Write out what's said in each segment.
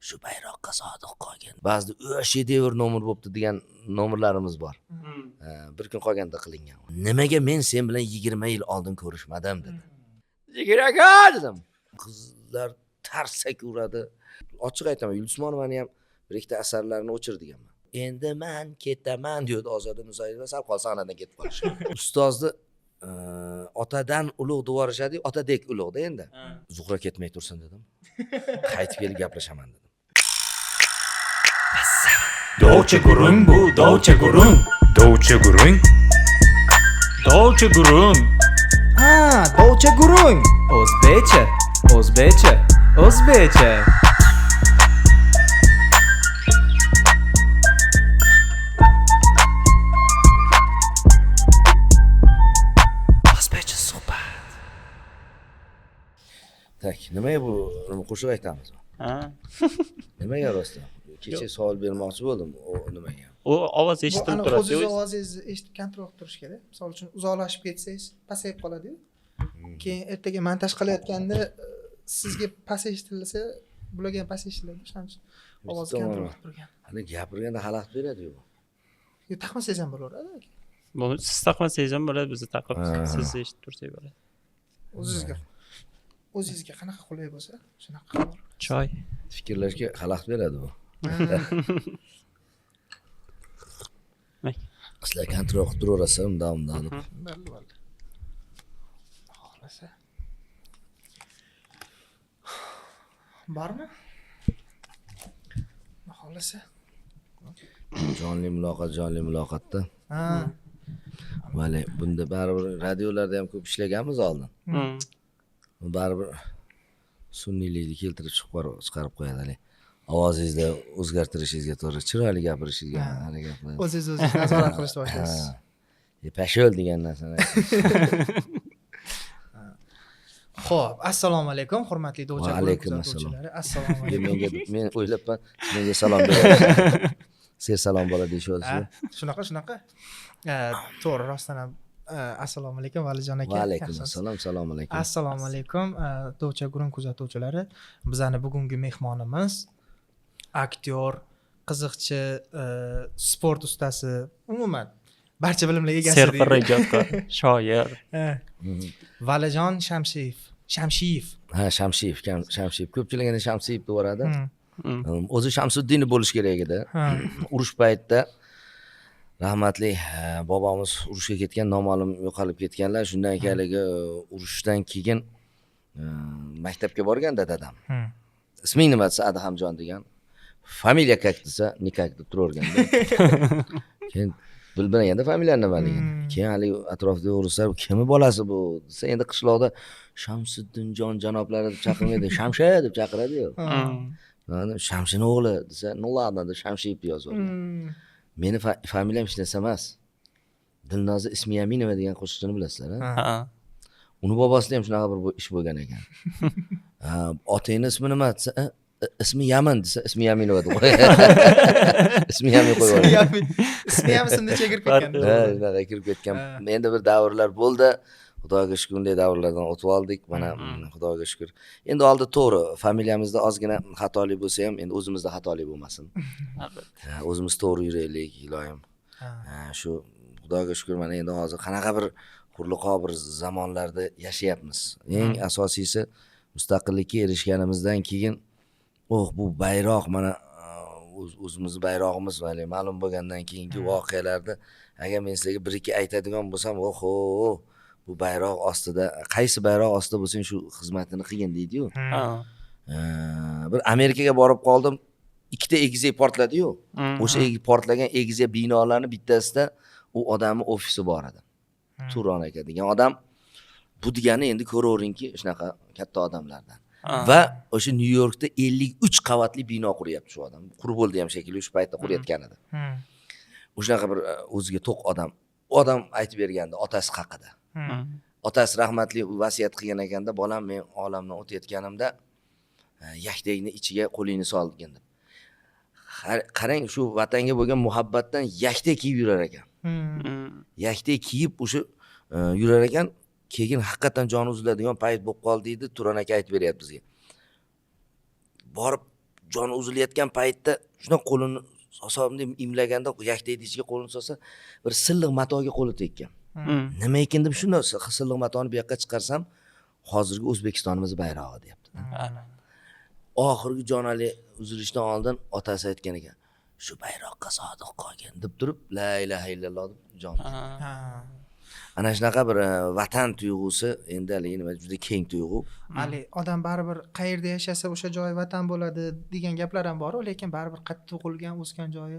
shu bayroqqa sodiq qolgin. Ba'zida shedevr nomer bo'pti degan nomerlarimiz bor. Bir kun qolganda qilingan. Nimaga men sen bilan 20 yil oldin ko'rishmadim dedi. 20 dedim. Qizlar tarsak uradi. Ochiq aytaman, Yulduzmonovani ham bir ikkita asarlarini o'chirdiganman. Endi men ketaman deydi Ozoda Musayev, sal qolsa anadan ketib qolish. Ustozni otadan ulug' deb yuborishadi, otadek ulug'da endi. Zuhra ketmay tursin dedim. Qaytib kelib gaplashaman dedim. Dovcha gurung bu, dovcha gurung. Dovcha gurung. Dovcha gurung. Ha, dovcha gurung. O'zbekcha, o'zbekcha, o'zbekcha. O'zbekcha suhbat. Tak, nimaga bu qo'shiq aytamiz? Ha. Nimaga rostdan? Kecha savol bermoqchi bo'ldim, o nimaga? O ovoz eshitilib turadi. O'zingiz ovozingizni eshitib kontrol qilib turish kerak. Misol uchun uzoqlashib ketsangiz pasayib qoladi-yu. Keyin ertaga montaj qilayotganda sizga past eshitilsa, bularga ham past eshitiladi. Shuning uchun ovozni kontrol qilib turgan. Hali gapirganda xalaqit beradi-yu. Yo, taqmasangiz ham bo'laveradi aka. Bu siz taqmasangiz ham bo'ladi, bizni taqib siz eshitib tursangiz bo'ladi. O'zingizga qanaqa qulay bo'lsa, shunaqa qilaver. Choy. Fikrlashga xalaqit beradi bu. Sizlar kontrol qilib turaverasiz, undan. Bo'ldi. Xohlasa. Bormi? Xohlasa. Jonli muloqotda. Ha. Vale, bunda baribir radiolarda ham ko'p ishlaganmiz oldin. Baribir sunniylikni keltirib chiqarib qo'yadi. Ovozingizni o'zgartirishingizga to'g'ri, chiroyli gapirishingizga harakat qiladi. O'zingiz nazorat qilishni boshlaysiz. Pashol degan narsani. Xo'p, assalomu alaykum, hurmatli Dovcha guruh kuzatuvchilari. Assalomu alaykum. Men o'ylabman, menga salom beradi. Siz salom bola deyishadi. Shunaqa. To'g'ri, rostdan ham assalomu alaykum Valijon aka. Va alaykum assalom, assalomu alaykum. Assalomu alaykum Dovcha guruh kuzatuvchilari. Bizning bugungi mehmonimiz aktyor, qiziqchi, sport ustasi, umuman barcha bilimlar egasi. Serqirra ijodkor, shoir. Valijon Shamshiyev. Ha, Shamshiyev. Ko'pchilik endi Shamsiyev deb yuboradi. O'zi Shamsuddinov bo'lish kerak edi. Urush paytida rahmatli bobomiz urushga ketgan, noma'lum yo'qolib ketganlar. Shundan keyingi urushdan keyin maktabga borganda dadam. Isming nima desa Adhamjon degan. Familiya kak desa Nikak deb turaverganda. Keyin bilmaganda familiya nimaligini. Keyin hali atrofda o'rislar kimi bolasi bu desa, endi qishloqda Shamsuddinjon janoblari deb chaqirmaydi, Shamsha deb chaqiradi-yu. Shamshini o'g'li desa, "Nuladanda Shamshiyev" deb yozadi. Meni familiyam hech narsa emas. Dilnoza Ismiyaminova degan qo'shiqchini bilasizlar, Ha. Uni bobosida ham shunaqa bir ish bo'lgan ekan. Otangning ismi nima desa, ismi Yaman desa, ismi Yaminova deb qo'yadi. Ismi Yamin qo'yadi. Ismi ham esimda chekirib ketgan. Shunaqa kirib ketgan. Endi bir davrlar bo'ldi. Xudoga shukr, unday davrlardan o'tib oldik. Mana Xudoga shukr. Endi oldi to'g'ri, familiyamizda ozgina xatolik bo'lsa ham, endi o'zimizda xatolik bo'lmasin. Albatta. O'zimiz to'g'ri yuraylik, iloyim. Shu Xudoga shukr, mana endi hozir qanaqa bir hurliqo bir zamonlarda yashayapmiz. Eng asosiysi mustaqillikka erishganimizdan keyin bu bayroq mana o'zimizning bayrog'imiz ma'lum bo'lgandan keyingi voqealarda agar men sizlarga bir ikki aytadigan bo'lsam, bu bayroq ostida, qaysi bayroq ostida bo'lsang shu xizmatini qilgin deydi-yu. Bir Amerikaga borib qoldim, ikkita egizak portladi-yu. O'sha portlagan egizak binolarning bittasida u odamning ofisi bor edi. Turon aka degan odam. Bu degani endi ko'raveringki, shunaqa katta odamlardan. Va o'sha Nyu-Yorkda 53 qavatli bino quryapti shu odam. Qurib bo'ldi ham shekilli, shu paytda qurayotgan edi. O'shaqa bir o'ziga to'q odam. U odam aytib bergandi otasi haqida. Otasi rahmatli vasiyat qilgan ekanda, bolam men olamdan o'tayotganimda yaktakni ichiga qo'lingni solgin deb. Qarang, shu vatanga bo'lgan muhabbatdan yaktak kiyib yurar ekan. Yaktak kiyib o'sha yurar ekan. Keyin haqiqatan joni uziladigan payt bo'lib qoldi deydi, Turon aka aytib beryapti bizga. Borib jon uzilayotgan paytda shunday qo'lini asobimda imlaganda yaktak ichiga qo'lini solsa bir silliq matoga qo'li tekkan. Nima ekan deb shunday silliq matoni bu yoqqa chiqarsam hozirgi O'zbekistonimiz bayrog'i deyapti. Oxirgi jonali uzilishdan oldin otasi aytgan ekan, shu bayroqqa sodiq qolgin deb turib, la ilaha illalloh deb jon. Ana shunaqa bir vatan tuyg'usi endi haligi nima juda keng tuyg'u. Ali odam baribir qayerda yashasa o'sha joy vatan bo'ladi degan gaplar ham bor, lekin baribir qayerda tug'ilgan, o'sgan joyi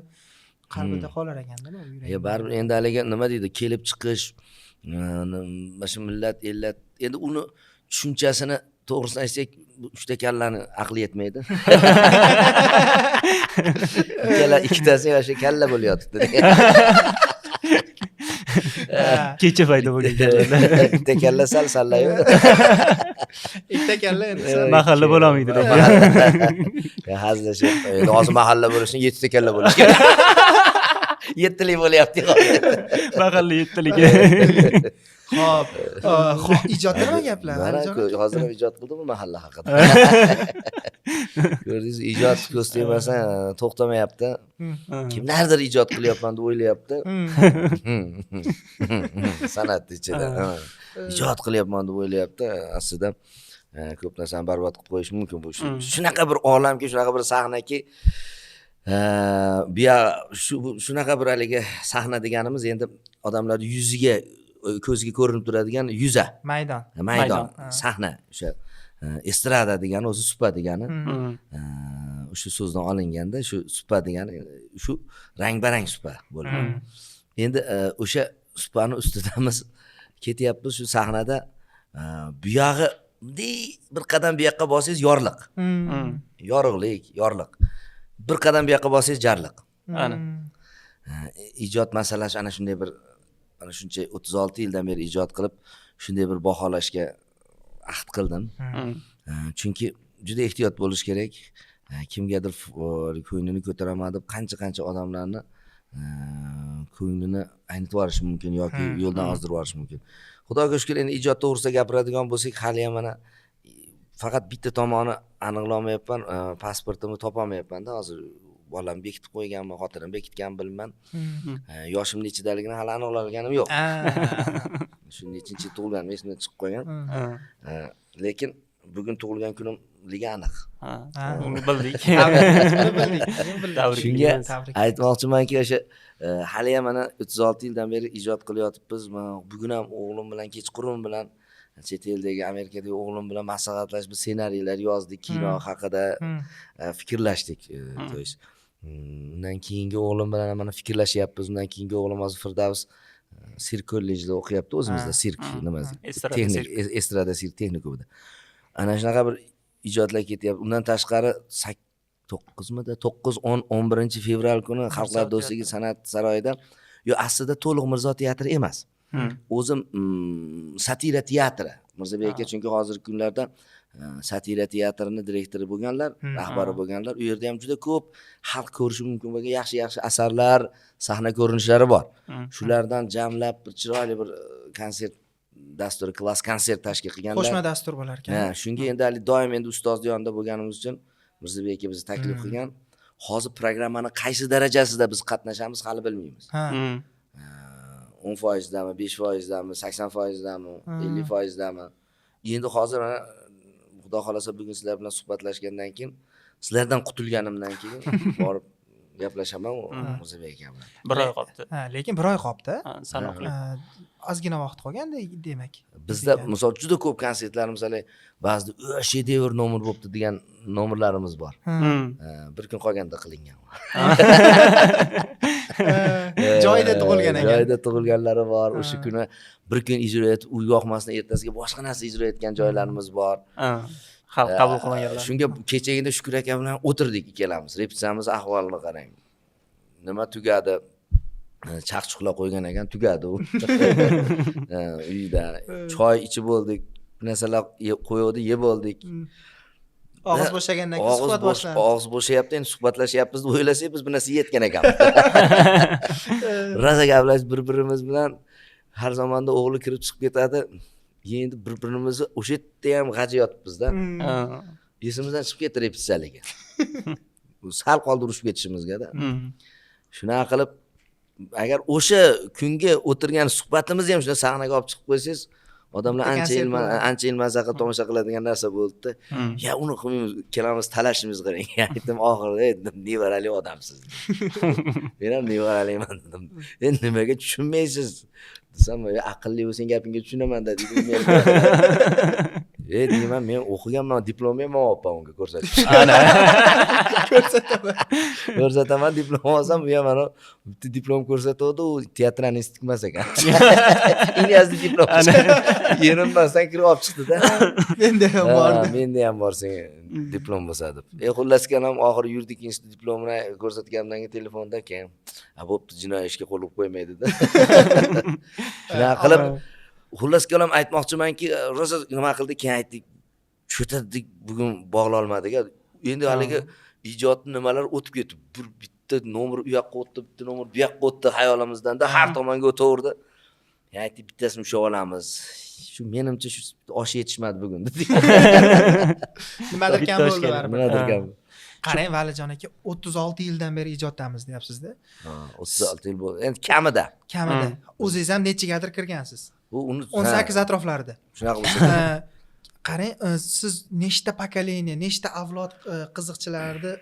qalbida qolar ekanda, yuragida. Baribir endi haligi nima deydi, kelib chiqish, mana shu millat, ellat, endi uni tushunchasini to'g'risini aytsak, uchta kallani aqli yetmaydi. Ikkitasi o'sha kalla bo'lyapti. Kecha paydo bo'lgan. Ikkita kalla sal-sallayu. Ikkita kalla endi Mahalla bo'lolmaydi. Hazilashib, endi hozir mahalla bo'lishni 7 ta kalla bo'lish kerak. 7 lik bo'lyapti hozir. Mahalla 7 lik. Xo'p, ijodda nima gaplar? Hozir ham ijod qildimi mahalla haqida? Ko'rdingiz, ijod ko'z tegmasa to'xtamayapti. Kimlardir ijod qilyapman deb o'ylayapti. San'at ichida ijod qilyapman deb o'ylayapti. Aslida ko'p narsani barbod qilib qo'yish mumkin bu. Shunaqa bir olamki, shunaqa bir sahnaki, shunaqa bir haligi sahna deganimiz endi odamlar yuziga, ko'zga ko'rinib turadigan yuza. Maydon, sahna, o'sha estrada degani o'zi supa degani. O'sha so'zdan olinganda shu supa degani shu rang-barang supa bo'ladi. Endi o'sha supani ustidamiz ketyapmiz shu sahnada. Bu yog'i bir qadam bu yoqqa borsangiz yorliq. Yorliq. Bir qadam bu yoqqa borsangiz jarliq. Ana. Ijod masalasi ana shunday bir, ana shuncha 36 yildan beri ijod qilib, shunday bir baholashga ahd qildim. Chunki juda ehtiyot bo'lish kerak. Kimgadir ko'nglini ko'taraman deb qancha odamlarni ko'nglini aynitib yuborish mumkin yoki yo'ldan ozdirib yuborish mumkin. Xudoga shukr, endi ijod to'g'risida gapiradigan bo'lsak, hali ham mana faqat bitta tomoni aniqlamayapman, pasportimni topolmayapman-da hozir. Bolam bekitib qo'yganmi, xotinim bekitgan bilmayman. Yoshim nechidaligini hali aniqlaganim yo'q. Shu nechinchi tug'ilganim esimdan chiqib qolgan. Lekin bugun tug'ilgan kunimligi aniq. Bildik. Shunga aytmoqchimanki, o'sha hali ham mana 36 yildan beri ijod qilyotibmiz. Bugun ham o'g'lim bilan kechqurun bilan chet eldagi Amerikadagi o'g'lim bilan maslahatlashib ssenariylar yozdik, kino haqida fikrlashdik. Undan keyingi o'g'lim bilan mana fikrlashyapmiz. Undan keyingi o'g'lim hozir Firdavs sirk kollejida o'qiyapti, o'zimizda sirk nima texnik estrada sirk texnikumida. Ana shunaqa bir ijodlar ketyapti. Undan tashqari 9-10-11 fevral kuni Xalqlar do'stligi san'at saroyida, aslida to'liq Mirzo teatri emas. O'zim satira teatri. Mirzobek aka chunki hozirgi kunlarda satira teatrining direktori bo'lganlar, rahbari bo'lganlar. U yerda ham juda ko'p xalq ko'rishi mumkin bo'lgan yaxshi asarlar, sahna ko'rinishlari bor. Shulardan jamlab bir chiroyli bir konsert dasturi, klass konsert tashkil qilganlar. Qo'shma dastur bo'lar ekan. Shunga endi doim endi ustozni yonida bo'lganimiz uchun Mirzobek aka bizni taklif qilgan. Hozir programmani qaysi darajasida biz qatnashamiz hali bilmaymiz. 10%dami, 5%dami, 80%dami, 50%dami. Endi hozir mana Xudo xolasa bugun sizlar bilan suhbatlashgandan keyin, sizlardan qutulganimdan keyin borib gaplashaman Mirzobek aka bilan. 1 oy qoldi. Lekin 1 oy qoldi. Sanoqli. Ozgina vaqt qolganda demak. Bizda misol juda ko'p konsertlarimiz hali ba'zida shedevr nomer bo'pti degan nomerlarimiz bor. Bir kun qolganda qilingan. Joyida tug'ilgan ekan. Joyida tug'ilganlari bor. O'sha kuni bir kun ijro etib, uy yoqmasdan ertasiga boshqa narsa ijro etgan joylarimiz bor. Xalq qabul qilmaganlar. Shunga kechagina Shukur aka bilan o'tirdik ikkalamiz. Repetitsiyamiz ahvolini qarang. Nima tugadi? Chaqchuqlar qo'ygan ekan, tugadi u. Uyda choy ichib bo'ldik, narsalar qo'ydi, yeb bo'ldik. Og'iz bo'shagandan keyin suhbat boshlandi. Og'iz bo'shayapti, endi suhbatlashyapmiz deb o'ylasak, biz bu narsa yetgan ekanmiz. Rosa gaplashib bir-birimiz bilan har zamonda o'g'li kirib chiqib ketadi. Endi bir-birimizni o'sha yerda ham g'aji yotibmiz-da. esimizdan chiqib ketdi repetitsiyaliga. Bu sal qoldi urushib ketishimizga-da. Shunaqa qilib agar o'sha kunga o'tirgan suhbatimizni ham shuna sahnaga olib chiqib qo'ysangiz, odamlar ancha yil mazaqa tomosha qiladigan narsa bo'ldi-da. Ya uni qilmaymiz, kelamiz talashimiz qarang. Aytdim oxirida nevarali odamsiz. Men ham nevaraliman dedim. Endi nimaga tushunmaysiz? Desam, aqlli bo'lsang gapingga tushunaman-da dedim men. Deyman, men o'qiganman, diplomim ham olibman unga ko'rsatib. Ana. Ko'rsataman, diplom olsam, bu ham mana bitta diplom ko'rsatuvdi, u teatranist emas ekan. Ilyasni diplom. Yerinmasdan kirib olib chiqdi-da. Menda ham bordi. Menda ham bor senga diplom bo'lsa deb. Xullas ham oxiri yuridik institut diplomini ko'rsatgandan keyin telefonda keyin, bo'pti, jinoiy ishga qo'l urib qo'ymaydi-da. Shunaqa qilib xullas kalam aytmoqchimanki, rosa nima qildi, keyin aytdik, cho'tadik bugun bog'la olmadik. Endi haligi ijodni nimalar o'tib ketdi. Bitta nomer u yoqqa o'tdi, bitta nomer bu yoqqa o'tdi xayolimizdan-da, har tomonga o'taverdi. Aytdik, bittasini ushlab olamiz. Shu menimcha shu osh yetishmadi bugun dedik. Nimadir kam bo'ldi baribir. Nimadir kam. Qarang, Valijon aka, 36 yildan beri ijoddamiz deyapsiz-da. 36 yil bo'ldi. Endi kamida. Kamida. O'zingiz ham nechigadir kirgansiz? Bu 18 atroflarida. Shunaqa bo'lsa. Qarang, siz nechta pokoleniya, nechta avlod qiziqchilarni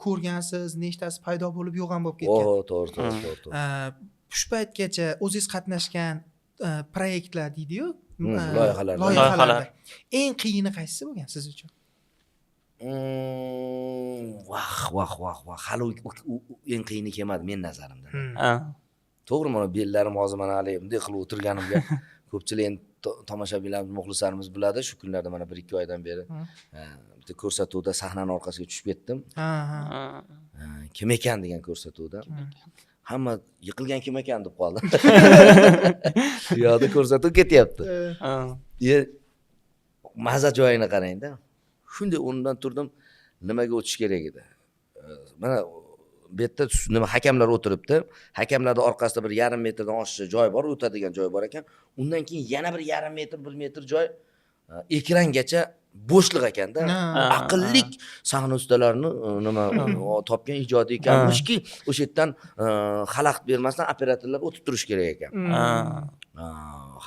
ko'rgansiz, nechtasi paydo bo'lib, yo'q ham bo'lib ketgan. To'g'ri. Shu paytgacha o'zingiz qatnashgan proyektlar deydi-yu, loyihalar. Eng qiyini qaysi bo'lgan siz uchun? Vah. Hali eng qiyini kelmadi men nazarimda. To'g'ri, mana bellarim hozir mana hali bunday qilib o'tirganimga ko'pchilik endi tomoshabinlarimiz, muxlislarimiz biladi. Shu kunlarda mana 1-2 oydan beri bitta ko'rsatuvda sahnani orqasiga tushib ketdim. Kim ekan degan ko'rsatuvda. Hamma yiqilgan kim ekan deb qoldi. Bu yoqda ko'rsatuv ketyapti. Maza joyini qarang-da. Shunday o'rnidan turdim, nimaga o'tish kerak edi. Mana bu yerda nima hakamlar o'tiribdi. Hakamlarning orqasida 1,5 metrdan oshiqcha joy bor, o'tadigan joy bor ekan. Undan keyin yana 1,5 metr, 1 metr joy ekrangacha bo'shliq ekanda. Aqlli sahna ustalarini nima topgan ijodiy ekanmishki, o'sha yerdan xalaqit bermasdan operatorlar o'tib turish kerak ekan.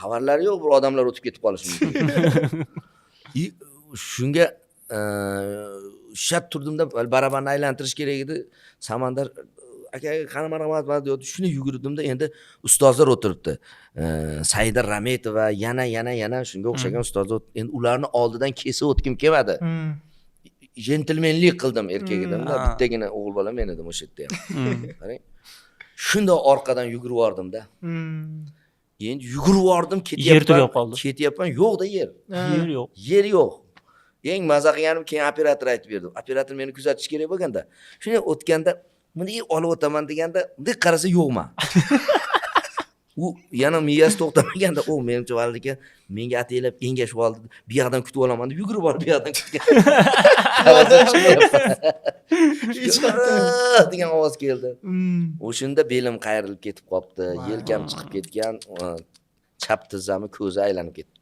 Xabarlari yo'q, bir odamlar o'tib ketib qolishi mumkin. Shunga shart turdimda, barabarni aylantirish kerak edi. Samandar aka, qani marhamat deydi. Shuni yugurdimda, endi ustozlar o'tiribdi. Saida Rametova, yana shunga o'xshagan ustozlar. Endi ularni oldidan kesib o'tkim kelmadi. Jentlmenlik qildim erkak edimda, bittagina o'g'il bola men edim o'sha yerda ham. Qarang. Shunda orqadan yugurib bordim-da. Endi yugurib bordim, ketyapman, yo'q-da yer. Yer yo'q. Eng maza qilganim keyin operator aytib berdi. Operator meni kuzatish kerak bo'lganda, shunday o'tganda, bunday olib o'taman deganda, bunday qarasa yo'qman. U yana miyasi to'xtamaganda, menimcha validika menga ataylab engashib oldi. Bu yoqdan kutib olaman deb yugurib borib, bu yoqdan kutgan. degan ovoz keldi. O'shunda belim qayrilib ketib qopti, yelkam chiqib ketgan, chap tizzamni ko'zi aylanib ketdi.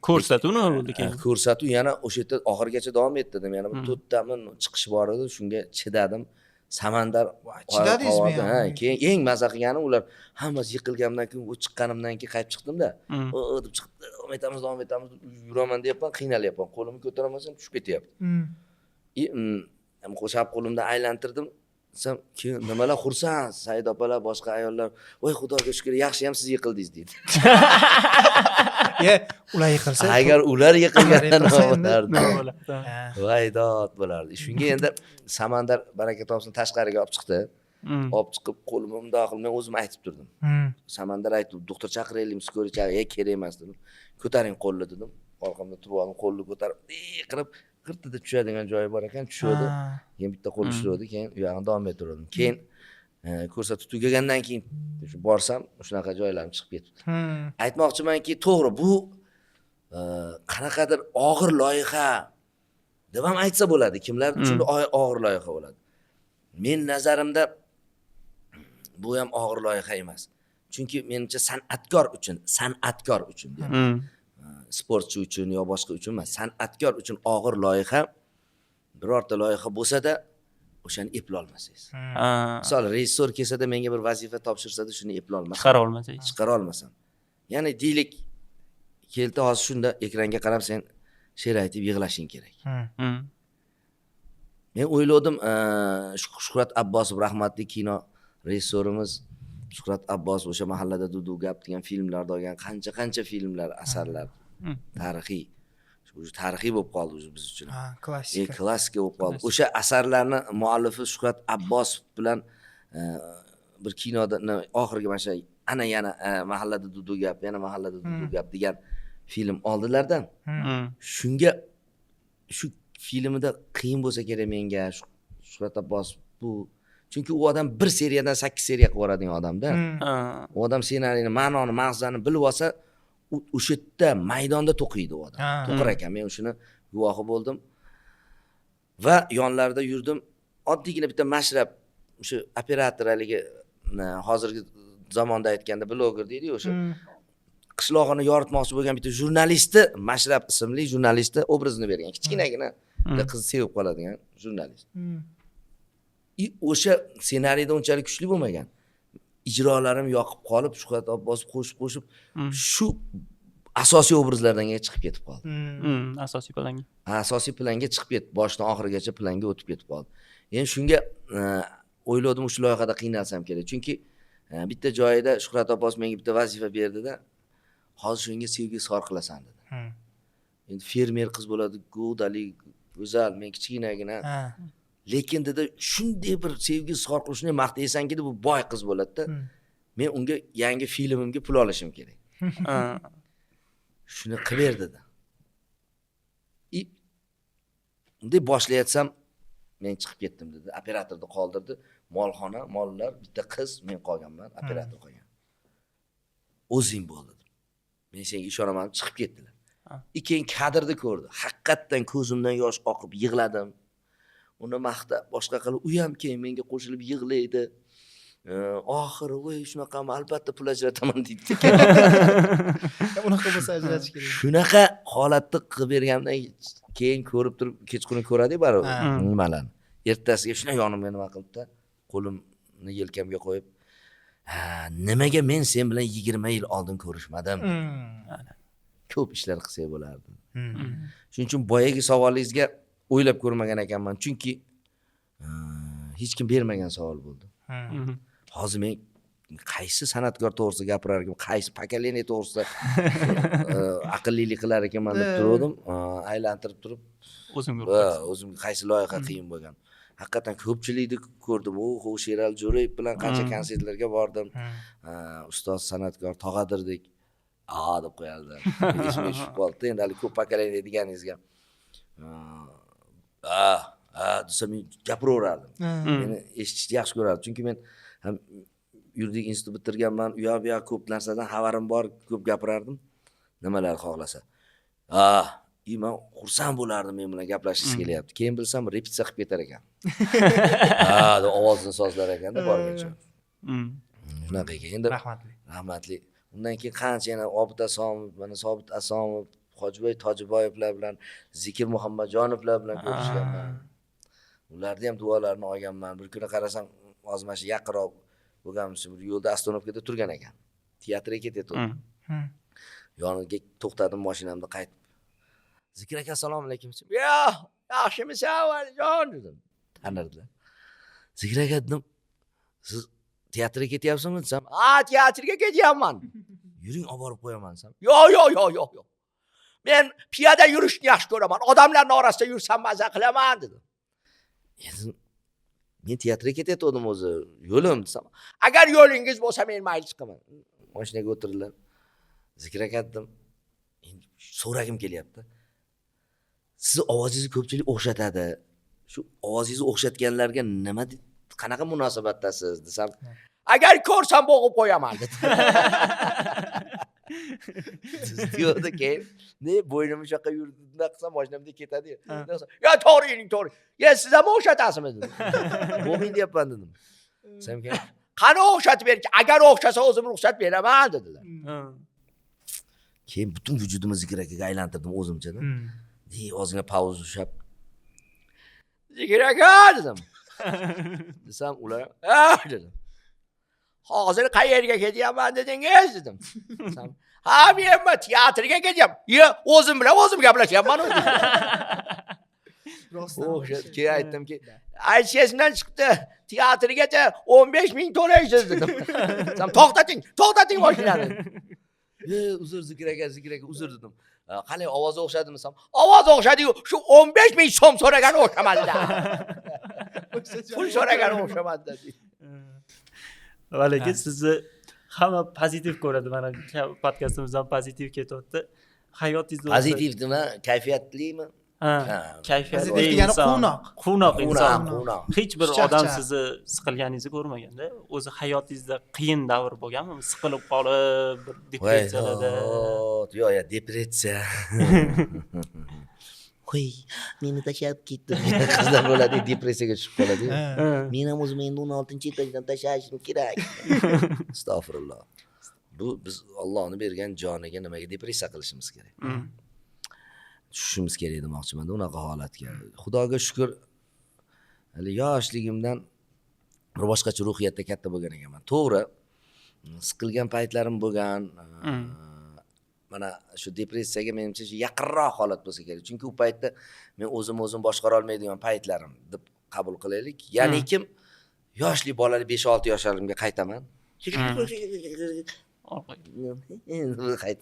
Ko'rsatuv nima bo'ldi keyin? Ko'rsatuv yana o'sha yerda oxirgacha davom ettirdim. Yana bir 4 tamin chiqish bor edi, shunga chidadim. Samandar chidadingizmi? Keyin eng maza qilganim ular hammasi yiqilgandan keyin, u chiqqanimdan keyin qaytib chiqdim-da. Deb chiqib, davom etamiz, yuraman deyapman, qiynalyapman. Qo'limni ko'taramasam tushib ketyapti. Qo'shab qo'limda aylantirdim. Sen keyin nimalar xursand, Said opalar, boshqa ayollar, "Voy xudoga shukr, yaxshi ham siz yiqildingiz" dedi. Ular yiqilsa, agar ular yiqilganda nima bo'lardi? Voy dod bo'lardi. Shunga endi Samandar baraka topsin tashqariga olib chiqdi. Olib chiqib qo'limni bundoq qilib men o'zim aytib turdim. Samandar aytdi, "Doktor chaqiraylik, skori chaqir." Kerak emas dedim. "Ko'taring qo'lni" dedim. Orqamda turib oldim, qo'lni ko'tarib, qilib qirtida tushadigan joyi bor ekan, tushdi. Keyin bitta qo'l ushlaydi, keyin u yoqdan davom ettirdim. Keyin ko'rsatuv tugagandan keyin shu borsam, shunaqa joylarga chiqib ketdi. Aytmoqchimanki, to'g'ri, bu qanaqadir og'ir loyiha deb ham aytsa bo'ladi. Kimlar uchun og'ir loyiha bo'ladi. Men nazarimda bu ham og'ir loyiha emas. Chunki menimcha san'atkor uchun sportchi uchun yo boshqa uchun emas, san'atkor uchun og'ir loyiha, birorta loyiha bo'lsa-da, o'shani eplolmasangiz. Misol rejissor kelsa-da menga bir vazifa topshirsa-da shuni eplolmasam. Chiqara olmasangiz. Chiqara olmasam. Ya'ni deylik, keldi hozir shunda ekranga qarab sen she'r aytib yig'lashing kerak. Men o'yladim, Shuhrat Abbosov rahmatli kino rejissorimiz Shuhrat Abbosov o'sha mahallada Dudu gap degan filmlarda olgan qancha filmlar, asarlar tarixiy. Tarixiy bo'lib qoldi biz uchun. Klassika. Klassika bo'lib qoldi. O'sha asarlarni muallifi Shuhrat Abbosov bilan bir kinoda oxirgi mana shu ana yana mahallada Dudu gap, yana mahallada Dudu gap degan film oldilardan. Shunga shu filmida qiyin bo'lsa kerak menga Shuhrat Abbosov bu. Chunki u odam bir seriyadan 8 seriya qilib yuboradigan odamda. U odam ssenariyni, ma'noni, mag'zani bilib olsa, o'sha yerda maydonda to'qiydi u odam. To'qir ekan. Men shuni guvohi bo'ldim. Va yonlarida yurdim. Oddiygina bitta mashrab, o'sha operator haligi hozirgi zamonda aytganda bloger deydi o'sha. Qishlog'ini yoritmoqchi bo'lgan bitta jurnalisti, Mashrab ismli jurnalisti obrazini bergan. Kichkinagina qiz sevib qoladigan jurnalist. O'sha ssenariyda unchalik kuchli bo'lmagan. Ijrolarim yoqib qolib, Shuhrat Abbosov qo'shib shu asosiy obrazlardan chiqib ketib qoldi. Asosiy planga. Asosiy planga chiqib ketdi. Boshdan oxirigacha planga o'tib ketib qoldi. Endi shunga o'yladim shu loyihada qiynalsam kerak. Chunki bitta joyida Shuhrat Abbosov menga bitta vazifa berdi-da, hozir shunga sevgi sor qilasan dedi. Endi fermer qiz bo'ladi, go'dali, go'zal, men kichkinagina. Lekin dedi, shunday bir sevgi sor qilib, shunday maqtaysanki, bu boy qiz bo'ladi-da. Men unga yangi filmimga pul olishim kerak. Shuni qilib ber dedi. Unday boshlayapsam, men chiqib ketdim dedi. Operatorni qoldirdi. Molxona, mollar, bitta qiz, men qolganman, operator qolgan. O'zing bo'l dedim. Men senga ishonaman, chiqib ketdilar. Keyin kadrni ko'rdi. Haqiqatdan ko'zimdan yosh oqib yig'ladim. Uni maqta boshqa qilib, u ham keyin menga qo'shilib yig'laydi. Oxiri voy shunaqami, albatta pul ajrataman deydi. Unaqa bo'lsa ajratish kerak. Shunaqa holatni qilib bergandan keyin ko'rib turib, kechqurun ko'radi baribir nimalarni. Ertasiga shuna yonimga nima qilibdi? Qo'limni yelkamga qo'yib, nimaga men sen bilan 20 yil oldin ko'rishmadim? Ko'p ishlar qilsak bo'lardi. Shuning uchun boyagi savolingizga o'ylab ko'rmagan ekanman. Chunki hech kim bermagan savol bo'ldi. Hozir men qaysi san'atkor to'g'risida gapirar ekan, qaysi pokoleniya to'g'risida aqllilik qilar ekanman deb turdim, aylantirib turib o'zimga qaysi loyiha qiyin bo'lgan. Haqiqatan ko'pchilikni ko'rdim. Sherali Jo'rayev bilan qancha konsertlarga bordim. Ustoz san'atkor Tog'adirdik. Deb qo'yardilar. Esimga tushib qoldi. Endi hali ko'p pokoleniya deganingizga. Desam gapiraverardim. Meni eshitishni yaxshi ko'rardim. Chunki men ham yuridik institut bitirganman. U yoq bu yoq ko'p narsadan xabarim bor, ko'p gapirardim. Nimalar xohlasa. Men xursand bo'lardim, men bilan gaplashishga kelyapti. Keyin bilsam repetitsiya qilib ketar ekan. Deb ovozini sozlar ekanda borguncha. Shunaqa ekan. Endi rahmatli. Undan keyin qancha yana Obid Asomov, mana Sobit Asomov, Hojiboy Tojiboyevlar bilan, Zikir Muhammadjonovlar bilan ko'rishganman. Ularni ham duolarini olganman. Bir kuni qarasam, hozir mana shu yaqinroq bo'lganmiz, bir yo'lda ostanovkada turgan ekan. Teatrga ketyapti. Yoniga to'xtadim, mashinamda qaytib. Zikir aka, assalomu alaykum. Yaxshimisan, valijon dedim. Tanirdilar. Zikir aka dedim, siz teatrga ketyapsizmi desam, teatrga ketyapman. Yuring, olib borib qo'yaman desam, yo'q. Men piyoda yurishni yaxshi ko'raman. Odamlarning orasida yursam maza qilaman dedi. Men teatrga ketayotgandim o'zi, yo'lim desam, agar yo'lingiz bo'lsa men mayli chiqaman. Mashinaga o'tirdilar. Zikir aka dedim, endi so'ragim kelyapti. Siz ovozingizni ko'pchilik o'xshatadi. Shu ovozingizni o'xshatganlarga nima qanaqa munosabatdasiz desam, agar ko'rsam bo'g'ib qo'yaman dedi. Diyordi keyin, bo'ynimni shu yoqqa yurdi, qilsam mashinamda ketadi. To'g'ri. Siz ham o'xshatasizmi dedim. Bo'g'ing deyapman dedim. Sen qani o'xshatib berki, agar o'xshasa o'zim ruxsat beraman dedilar. Keyin butun vujudimni zikirakaga aylantirdim o'zimchada. Ozgina pauz ushlab zikiraka dedim. Desam ular dedim. Hozir qayerga ketyapman dedingiz dedim. Desam, ha men teatrga ketyapman. O'zim bilan o'zim gaplashyapman. Keyin aytdimki, aytishingizdan chiqdi. Teatrgacha 15 ming to'laysiz dedim. Desam, to'xtating mashinani. Uzr zikiraka uzr dedim. Qalay ovozi o'xshadimi desam, ovozi o'xshadi-yu, shu 15 ming so'm so'ragani o'xshamadi-da. Pul so'ragani o'xshamadi-da. Va lekin sizni hamma pozitiv ko'radi. Mana podkastimizdan pozitiv ketyapti. Hayotingizda Pozitiv nima? Kayfiyatlimi? kayfiyat Pozitiv degani quvnoq inson. Quvnoq. Hech bir Xushchaqchaq. odam sizni siqilganingizni ko'rmaganda, o'zi hayotingizda qiyin davr bo'lganmi? Siqilib qolib, bir depressiyalarda. Yo'q, depressiya. Qo'y, meni tashlab ketdi. Qizlar bo'ladi, depressiyaga tushib qoladi. Men ham o'zim endi 16-etajdan tashlashim kerak. Astag'firulloh. Bu biz Allohning bergan joniga nimaga depressiya qilishimiz kerak? Tushishimiz kerak demoqchiman, unaqa holatga. Xudoga shukr, hali yoshligimdan bir boshqacha ruhiyatda katta bo'lgan ekanman. To'g'ri, siqilgan paytlarim bo'lgan. Mana shu depressiyaga menimcha yaqinroq holat bo'lsa kerak. Chunki u paytda men o'zim boshqara olmaydigan paytlarim deb qabul qilaylik. Ya'ni kim yoshlik bolalik 5-6 yoshlarimga qaytaman. Qayt.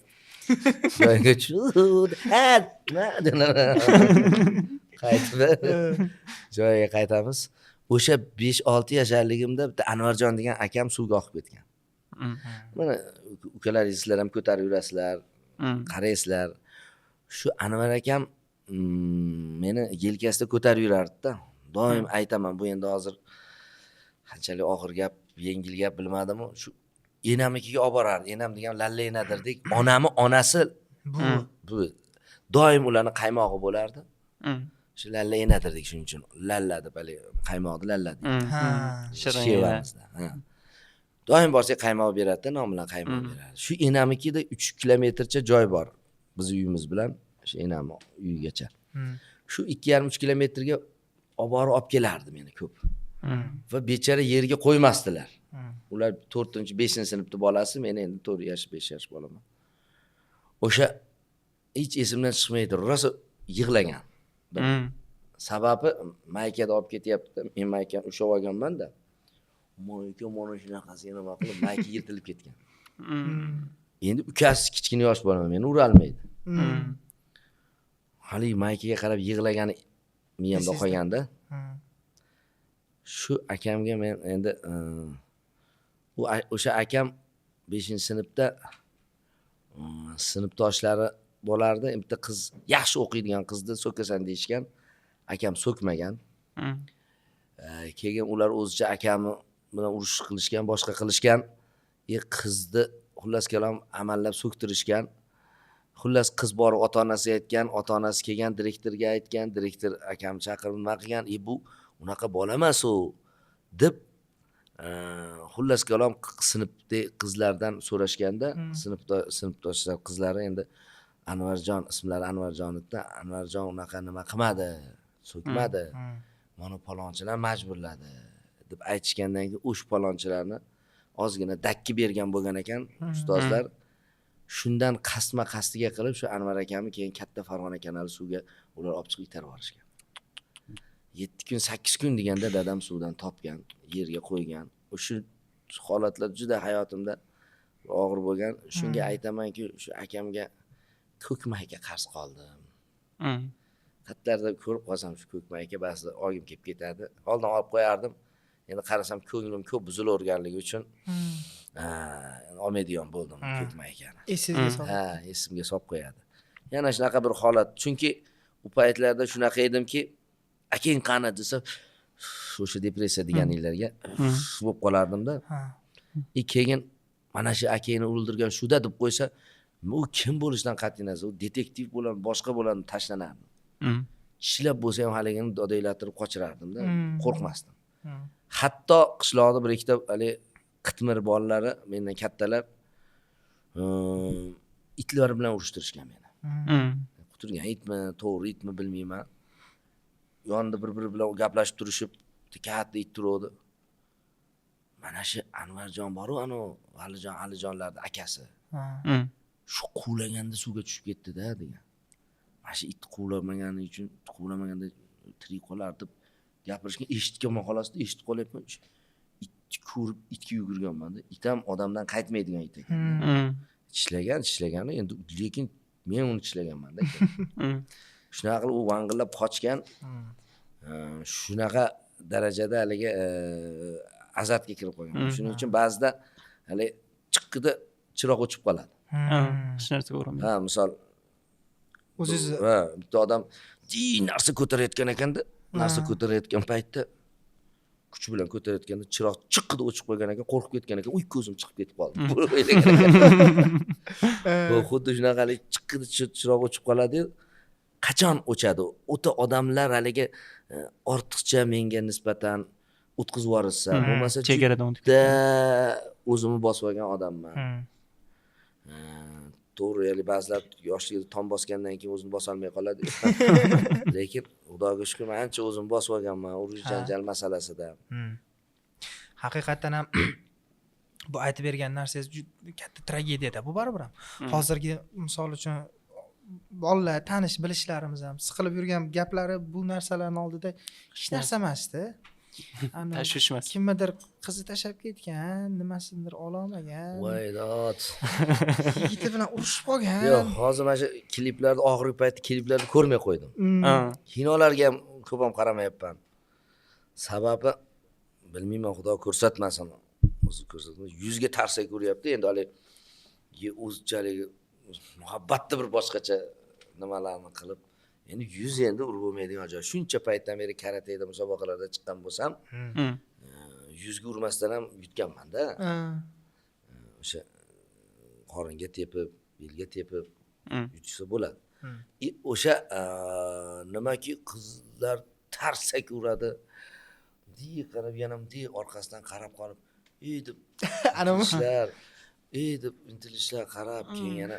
Joyiga joyiga qaytamiz. O'sha 5-6 yasharligimda bitta Anvarjon degan akam suvga oqib ketgan. Mana ukalaringiz sizlar ham ko'tarib yurasizlar, qaraysizlar. Shu Anvar akam meni yelkasida ko'tarib yurardi-da. Doim aytaman, bu endi hozir qanchalik og'ir gap, yengil gap bilmadim-ku. Shu enamikiga olib borardi. Enam degan lalla enadirdik. Onasi bu doim ularni qaymog'i bo'lardi. Shu lalla enadirdik shuning uchun. Lalla deb hali qaymoqni lalla deydi. Shevamizda. Doim borsak qaymoq beradi-da, nom bilan qaymoq beradi. Shu enamikida 3 kilometrcha joy bor. Biz uyimiz bilan shu enam uyigacha. Shu 2,5-3 kilometrga olib borib olib kelardi meni ko'p. Va bechara yerga qo'ymasdilar. Ular 4-5-sinfda bolasi, men endi 4 yosh, 5 yosh bolaman. O'sha hech esimdan chiqmaydi, rosa yig'lagan. Sababi maykada olib ketyapti. Men maykani ushlab olganman-da. Mayka mana shunaqasi nima qilib mayka yirtilib ketgan. Endi ukasi kichkina yosh bolaman, meni ura olmaydi. Hali maykaga qarab yig'lagani miyamda qolganda. Shu akamga men endi o'sha akam 5-sinfda sinfdoshlari bo'lardi. Bitta qiz, yaxshi o'qiydigan qizni so'kasan deyishgan. Akam so'kmagan. Keyin ular o'zicha akamni bilan urush qilishgan, boshqa qilishgan. Qizni xullas kalom amallab so'ktirishgan. Xullas qiz borib ota-onasiga aytgan, ota-onasi kelgan direktorga aytgan, direktor akam chaqirib nima qilgan. Bu unaqa bola emas u deb xullas kalom sinfda qizlardan so'rashganda, sinfdoshlar qizlari endi Anvarjon, ismlari Anvarjon edi. Anvarjon unaqa nima qilmadi, so'kmadi. Mana palonchilar majburladi deb aytishgandan keyin o'sha palonchilarni ozgina dakki bergan bo'lgan ekan ustozlar. Shundan qasdiga qilib shu Anvar akamni keyin katta Farg'ona kanali suvga ular olib chiqib itarib yuborishgan. 7 kun 8 kun deganda dadam suvdan topgan, yerga qo'ygan. O'sha holatlar juda hayotimda og'ir bo'lgan. Shunga aytamanki, shu akamga ko'kmayga qarz qoldim. Xatlarda ko'rib qolsam shu ko'kmayga ba'zida oyim kelib ketadi. Oldin olib qo'yardim. Endi qarasam ko'nglim ko'p buzilaverganligi uchun olmaydigan bo'ldim ko'kmaygani. Esingizga solib. Esimga solib qo'yadi. Yana shunaqa bir holat. Chunki u paytlarda shunaqa edimki, akang qani desa, o'sha depressiya deganinglarga bo'lib qolardim-da. Keyin mana shu akangni o'ldirgan shuda deb qo'ysa, u kim bo'lishidan qat'iy nazar, u detektiv bo'ladi, boshqa bo'ladi, tashlanardim. Ishlab bo'lsa ham haligini dodaylattirib qochirardim-da, qo'rqmasdim. Hatto qishloqda bir ikkita hali qitmir bolalari, mendan kattalar itlar bilan urushtirishgan meni. Hmm. Quturgan itmi, to'g'ri itmi bilmayman. Yonida bir-biri bilan gaplashib turishib, katta it turadi. Mana shu Anvarjon boru, ana Alijonlarning akasi. Hmm. Shu quvlaganda suvga tushib ketdi-da degan. Mana shu it quvlamagani uchun, quvlamaganda tirik qolar deb gapirishgan, eshitganman xolos-da, eshitib qolyapman. Itni ko'rib itga yugurganman-da. It ham odamdan qaytmaydigan it ekan. Hmm. Tishlagani, endi lekin men uni tishlaganman-da. Hmm. Shunaqa qilib u vang'illab qochgan. Shunaqa darajada haligi azabga kirib qolgan. Shuning uchun ba'zida hali chiqqida chiroq o'chib qoladi. Hech narsa ko'rmaydi. Ha, misol O'zingiz bitta odam narsa ko'tarayotgan ekanda, narsa ko'tarayotgan paytda kuch bilan ko'tarayotganda chiroq chiqqida o'chib qolgan ekan, qo'rqib ketgan ekan. Uy, ko'zim chiqib ketib qoldi. Bu xuddi shunaqalik chiqqida chiroq o'chib qoladi. Qachon o'chadi? O'ta odamlar haligi ortiqcha menga nisbatan o'tkazib yuborsa, bo'lmasa chegaradan o'tib juda o'zimni bosib olgan odamman. To'g'ri, ya'ni ba'zilar yoshligida tom bosgandan keyin o'zini bosa olmay qoladi. Lekin Xudoga shukr, men ancha o'zimni bosib olganman urush janjal masalasida. Haqiqatan ham bu aytib bergan narsangiz juda katta tragediyada. Bu baribir ham. Hozirgi misol uchun bolalar tanish bilishlarimiz ham siqilib yurgan gaplari bu narsalarning oldida hech narsa emasda. tashvishmas. Kimnidir qizi tashab ketgan, nimasidir ololmagan. Voy dod. Yigiti bilan urushib qolgan. Yo'q, hozir mana shu kliplarda oxirgi paytda kliplarni ko'rmay qo'ydim. Kinolarga ham ko'p ham qaramayapman. Sababi bilmayman, Xudo ko'rsatmasin. O'zi ko'rsatmasin. Yuzga tarsak uryapti. Endi hali o'zchalik muhabbatda bir boshqacha nimalarni qilib, endi yuz endi urib bo'lmaydigan joy. Shuncha paytdan beri karateda musobaqalarda chiqqan bo'lsam, yuzga urmasdan ham yutganman-da. O'sha qoringa tepib, belga tepib yutsa bo'ladi. O'sha nimaki qizlar tarsak uradi. Qarab yanam orqasidan qarab qolib, deb intilishlar, deb intilishlar qarab keyin yana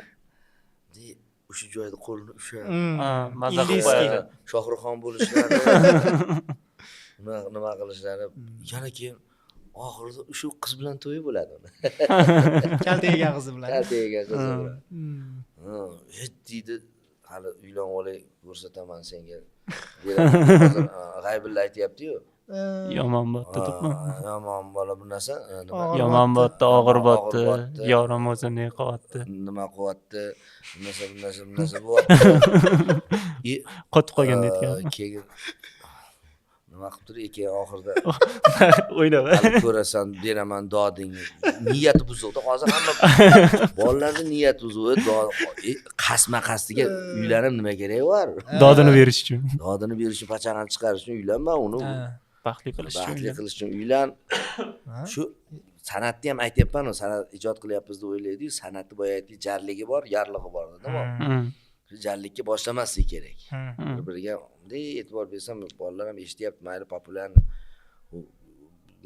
o'sha joyda qo'lini ushlab, maza qilib qo'yadi. Shohruxxon bo'lishlari, nima qilishlari, yana keyin oxirida shu qiz bilan to'yi bo'ladi uni. Kalta yegan qizi bilan. Kalta yegan qizi bilan. Deydi, hali uylanib olay, ko'rsataman senga. G'aybilla aytyapti-yu. Yomon bo'pti debmi? Yomon bola bu narsa, nima? Yomon bo'pti, og'ir bo'pti, yorim o'zini qilyapti. Nima qilyapti? Narsa bo'lyapti. Qotib qolgan aytgan. Keyin nima qilib turdi keyin oxirida O'ylab. ko'rasan, beraman dodingni. Niyati buzuqda. Hozir hamma bolalarning niyati buzuq. Qasma-qasdiga uylanib nima keragi bor? Dodini berish uchun. Dodini berish uchun, pachag'ani chiqarish uchun uylanma, uni Baxtli qilish uchun. baxtli qilish uchun uylan. Shu san'atni ham aytyapman, san'at ijod qilyapmiz deb o'ylaydi-yu, san'atni boya aytdik, jarligi bor, yarlig'i bor, dedim. Shu jarlikka boshlamaslik kerak. Bir-biriga bunday e'tibor bersam, bolalar ham eshityapti, mayli populyarni.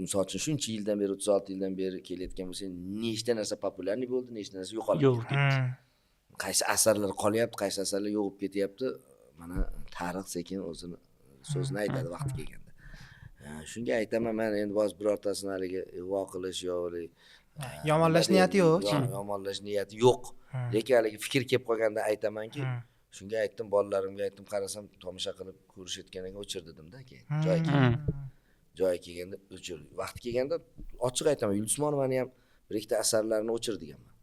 Misol uchun shuncha yildan beri, 36 yildan beri kelayotgan bo'lsa, nechta narsa populyarni bo'ldi, nechta narsa yo'qolib ketdi. Qaysi asarlar qolyapti, qaysi asarlar yo'qib ketyapti. Mana tarix sekin o'zini so'zini aytadi vaqti kelganda. Shunga aytaman, men endi boz birortasini haligi ig'vo qilish yo'q, Yomonlash niyati yo'q. Yomonlash niyati yo'q. Lekin haligi fikr kelib qolganda aytamanki, shunga aytdim, bolalarimga aytdim, qarasam tomosha qilib ko'rishayotgan ekan, o'chir dedim-da keyin. Joyi kelganda o'chir. Vaqti kelganda ochiq aytaman, Yulduzmonovani ham bir ikkita asarlarini o'chir deganman.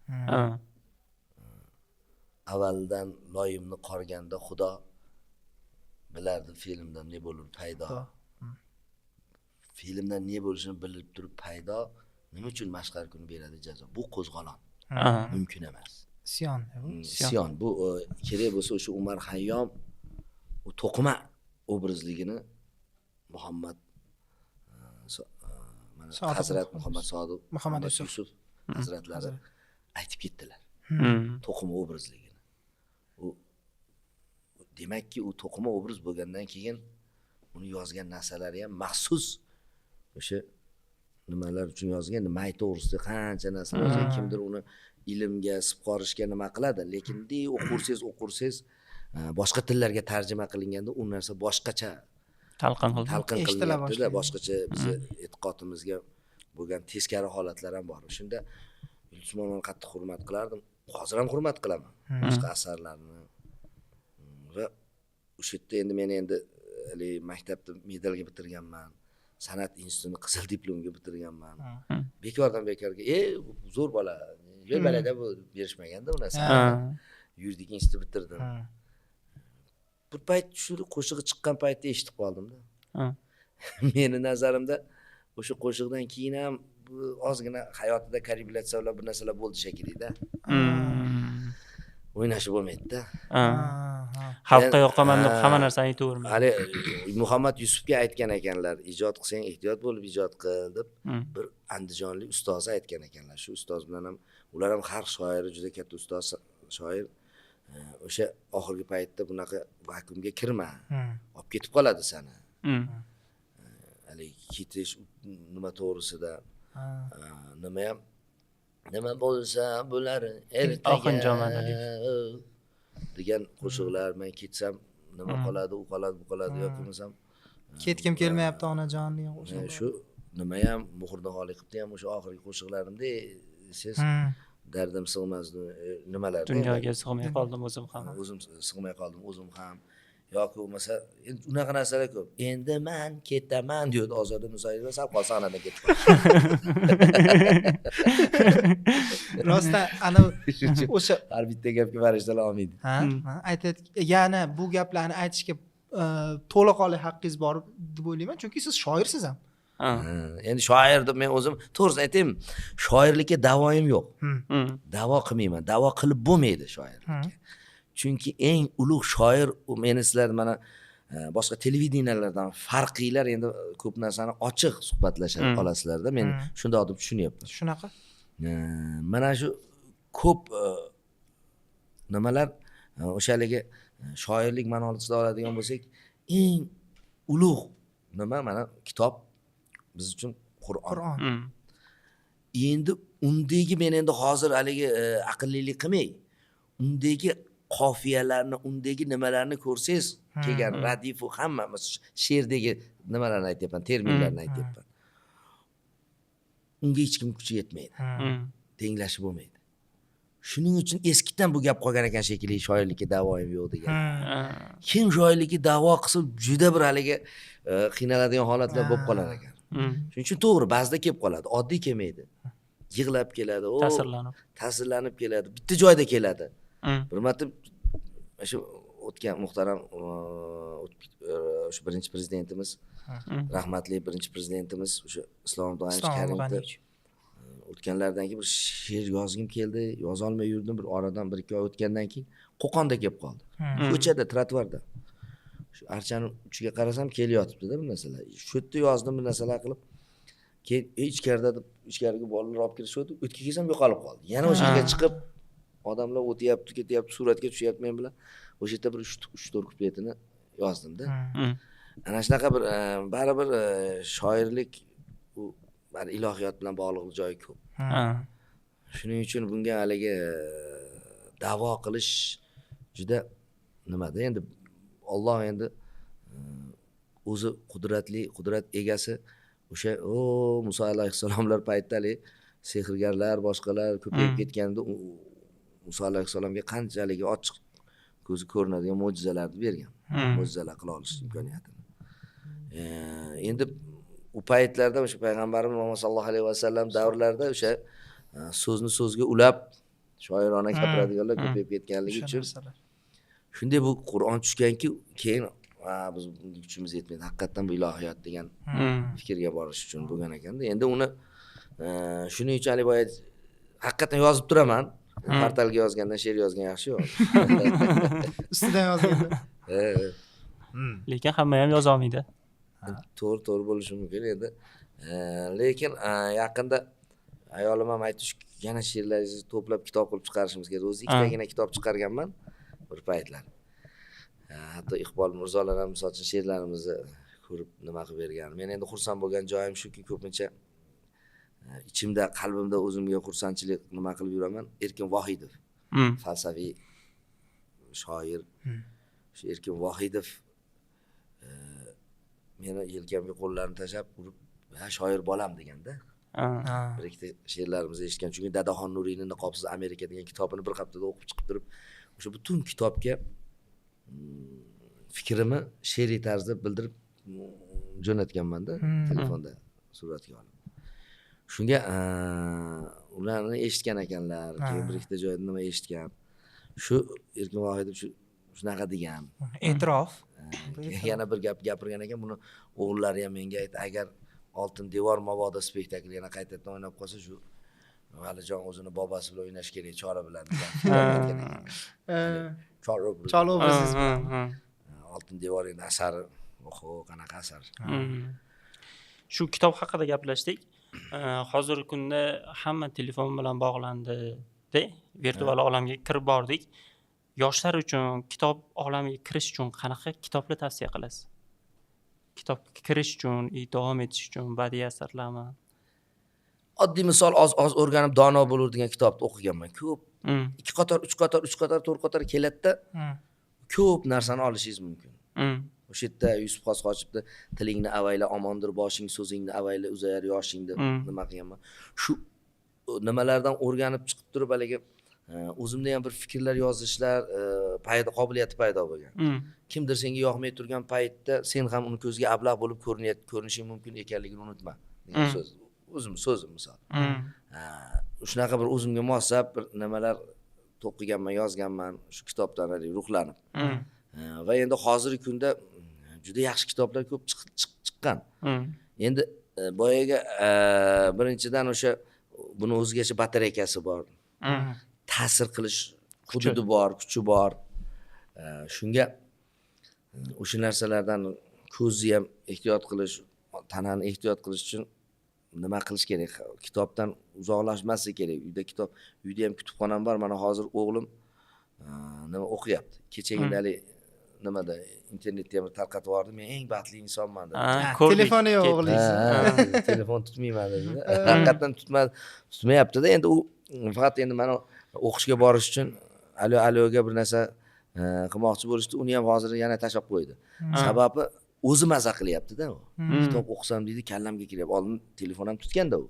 Avvaldan loyimni qorganda Xudo bilardi filmdan ne bo'lur paydo. Filmdan ne bo'lishini bilib turib paydo, nima uchun mashqar kuni beradi jazo? Bu qo'zg'olon. Mumkin emas. Isyon. Bu kerak bo'lsa o'sha Umar Hayyom u to'qima obrazligini Muhammad Hazrat Muhammad Sodiq Muhammad Yusuf hazratlari aytib ketdilar. To'qima obrazligini. U demakki u to'qima obraz bo'lgandan keyin uni yozgan narsalari ham maxsus o'sha nimalar uchun yozgan, may to'g'risida qancha narsa yozgan, kimdir uni ilmga sipqorishga nima qiladi, lekin o'qursiz boshqa tillarga tarjima qilinganda u narsa boshqacha talqin qildi. talqin Eshitila qilyapti-da, boshlaydi. boshqacha bizni e'tiqodimizga bo'lgan teskari holatlar ham bor. Shunda Yulduz Usmonovani qattiq hurmat qilardim. Hozir ham hurmat qilaman. Boshqa asarlarini. Va o'sha yerda endi men maktabni medalga bitirganman. San'at institutini qizil diplomga bitirganman. Bekordan bekorga, zo'r bola, yo'l balada bu berishmaganda u narsa. Yuridik institut bitirdim. Bir payt shu qo'shig'i chiqqan paytda eshitib qoldim-da. Meni nazarimda o'sha qo'shiqdan keyin ham ozgina hayotida kalibratsiyalar bir narsalar bo'ldi shekilli-da. O'ynashib bo'lmaydi-da. Xalqqa yoqaman deb hamma narsani aytavermaydi. Hali Muhammad Yusufga aytgan ekanlar, ijod qilsang ehtiyot bo'lib ijod qil deb bir andijonlik ustozi aytgan ekanlar. Shu ustoz bilan ham ular ham xalq shoiri, juda katta ustoz shoir. O'sha oxirgi paytda bunaqa vakuumga kirma. Olib ketib qoladi seni. Hali ketish nima to'g'risida nima bo'lsa bo'lar ertaga degan qo'shiqlar, men ketsam nima qoladi, u qoladi, bu qoladi yoki bo'lmasam Ketkim kelmayapti onajon degan qo'shiq. shu nima ham muhrni xoli qilibdi ham o'sha oxirgi qo'shiqlarimda siz dardim sig'masdi nimalar dunyoga sig'may qoldim o'zim ham. O'zim sig'may qoldim o'zim ham yoki bo'lmasa unaqa narsalar ko'p. Endi men ketaman deydi Ozoda Musayev, sal qolsa anadan ketib Rostdan ana o'sha har bitta gapga farishtalar olmaydi. yana bu gaplarni aytishga to'laqonli haqqingiz bor deb o'ylayman, chunki siz shoirsiz ham. Endi shoir deb men o'zim to'g'risini aytaymi, shoirlikka davoim yo'q. Davo qilmayman, davo qilib bo'lmaydi shoirlikka. Chunki eng ulug' shoir meni sizlar mana boshqa televideniyalardan farqinglar endi ko'p narsani ochiq suhbatlasha olasizlarda. Men shunday deb tushunyapman. Shunaqa. Mana shu ko'p nimalar o'shaligi shoirlik ma'nosida oladigan bo'lsak, eng ulug' nima mana kitob biz uchun Qur'on. Endi undagi men endi hozir haligi aqllilik qilmay, undagi qofiyalarni, undagi nimalarni ko'rsangiz, kelgan radifu hamma she'rdagi nimalarni aytyapman, terminlarni aytyapman. Unga hech kim kuchi yetmaydi. Tenglashib bo'lmaydi. Shuning uchun eskidan bu gap qolgan ekan shekilli, shoirlikka davoim yo'q degan. Kim shoirlikka davo qilsa juda bir haligi qiynaladigan holatlar bo'lib qolar ekan. Shuning uchun to'g'ri, ba'zida kelib qoladi, oddiy kelmaydi. Yig'lab keladi, ta'sirlanib keladi, bitta joyda keladi. Bir marta shu o'tgan muhtaram shu birinchi prezidentimiz, rahmatli birinchi prezidentimiz o'sha Islom Karimov o'tganlardan keyin bir she'r yozgim keldi, yozolmay yurdim, bir oradan 1-2 oy o'tgandan keyin Qo'qonda kelib qoldi. Ko'chada, trotuarda. Shu archani uchiga qarasam kelyotibdi-da bir narsalar. Shu yerda yozdim bir narsalar qilib. Keyin ichkariga bolalar olib kirishdi, o'tga kelsam yo'qolib qoldi. Yana o'sha yerga chiqib odamlar o'tyapti, ketyapti, suratga tushyapti men bilan. O'sha yerda bir 3-4 kupletini yozdim-da. Ana shunaqa bir baribir shoirlik u ilohiyot bilan bog'liq joyi ko'p. Shuning uchun bunga haligi da'vo qilish juda nimada endi Alloh endi o'zi qudrat egasi o'sha Muso alayhissalomlar paytdali sehrgarlar, boshqalar ko'payib ketganda Muso alayhissalomga qanchalik ochiq ko'zi ko'rinadigan mo'jizalarni bergan. Mo'jizalar qila olish imkoniyatini. Endi u paytlarda o'sha payg'ambarimiz Muhammad sallallohu alayhi vasallam davrlarida o'sha so'zni so'zga ulab shoirona gapiradiganlar ko'payib ketganligi uchun shunday bu Qur'on tushganki, keyin biz kuchimiz yetmaydi. Haqiqatan bu ilohiyot degan fikrga borish uchun bo'lgan ekanda. Endi uni shuning uchun boya haqiqatan yozib turaman. Portalga yozgandan she'r yozgan yaxshi-ku. Ustidan yozganda. Lekin hamma ham yoza olmaydi. To'g'ri bo'lishi mumkin endi. Lekin yaqinda ayolim ham aytdi, yana she'rlaringizni to'plab kitob qilib chiqarishimiz kerak. O'zi ikkitagina kitob chiqarganman bir paytlar. Hatto Iqbol Mirzolar ham misol uchun she'rlarimizni ko'rib nima qilib bergan. Men endi xursand bo'lgan joyim shuki, ko'pincha ichimda, qalbimda o'zimga xursandchilik nima qilib yuraman. Erkin Vohidov, falsafiy shoir. Shu Erkin Vohidov meni yelkamga qo'llarini tashlab urib, "Ha, shoir bolam" deganda. Bir ikkita she'rlarimizni eshitgan. Chunki Dadaxon Nuriyning Niqobsiz Amerika degan kitobini bir haftada o'qib chiqib turib, o'sha butun kitobga fikrimni she'riy tarzda bildirib jo'natganman-da telefonda suratga olib. Shunga ularni eshitgan ekanlar, keyin bir ikkita joyda nima eshitgan. Shu Erkin Vohidov shunaqa degan. E'tirof. Yana bir gap gapirgan ekan, buni o'g'illari ham menga aytdi, agar Oltin devor mabodo spektakli yana qaytadan o'ynab qolsa, shu Valijon o'zini bobasi bilan o'ynash kerak, Chora bilan degan. Chora obrazsiz. Oltin devoring asari, oho, qanaqa asar. Shu kitob haqida gaplashdik. Hozirgi kunda hamma telefon bilan bog'landi-da, virtual olamga kirib bordik. Yoshlar uchun kitob olamiga kirish uchun qanaqa kitoblar tavsiya qilasiz? Kitobga kirish uchun, davom etish uchun badiiy asarlarmi? Oddiy misol, oz o'rganib dono bo'lar degan kitobni o'qiganman. Ko'p 2 qator, 3 qator, 3 qator, 4 qator keladi-da. Ko'p narsani olishingiz mumkin. O'sha yerda Yusuf Qosqochibni tilingni avayla omondir boshing, so'zingni avayla uzayar yoshingni nima qilganman. Shu nimalardan o'rganib chiqib turib haligi o'zimda ham bir fikrlar yozishlar qobiliyati paydo bo'lgan. Kimdir senga yoqmay turgan paytda sen ham uni ko'zga ablah bo'lib ko'rinishing mumkin ekanligini unutma degan so'z. So'zim misol. Shunaqa bir o'zimga moslab bir nimalar to'qiganman, yozganman shu kitobdan ruhlanib. Va endi hozirgi kunda juda yaxshi kitoblar ko'p chiqqan. Endi boyaga birinchidan o'sha buni o'zgacha batareykasi bor. Ta'sir qilish hududi bor, kuchi bor. Shunga o'sha narsalardan ko'zni ham ehtiyot qilish, tanani ehtiyot qilish uchun nima qilish kerak? Kitobdan uzoqlashmaslik kerak. Uyda ham kutubxonam bor. Mana hozir o'g'lim nima o'qiyapti. Kechagina nimada internetda ham tarqatib yubordi. Men eng baxtli insonman dedi. Telefoni yo'q o'g'lingiz. Telefon tutmayman dedi. Haqiqatan tutmayapti-da. Endi u faqat endi mana o'qishga borish uchun aloga bir narsa qilmoqchi bo'lishdi. Uni ham hozir yana tashlab qo'ydi. Sababi o'zi maza qilyapti-da u. Kitob o'qisam deydi, kallamga kiryapti. Oldin telefon ham tutganda u.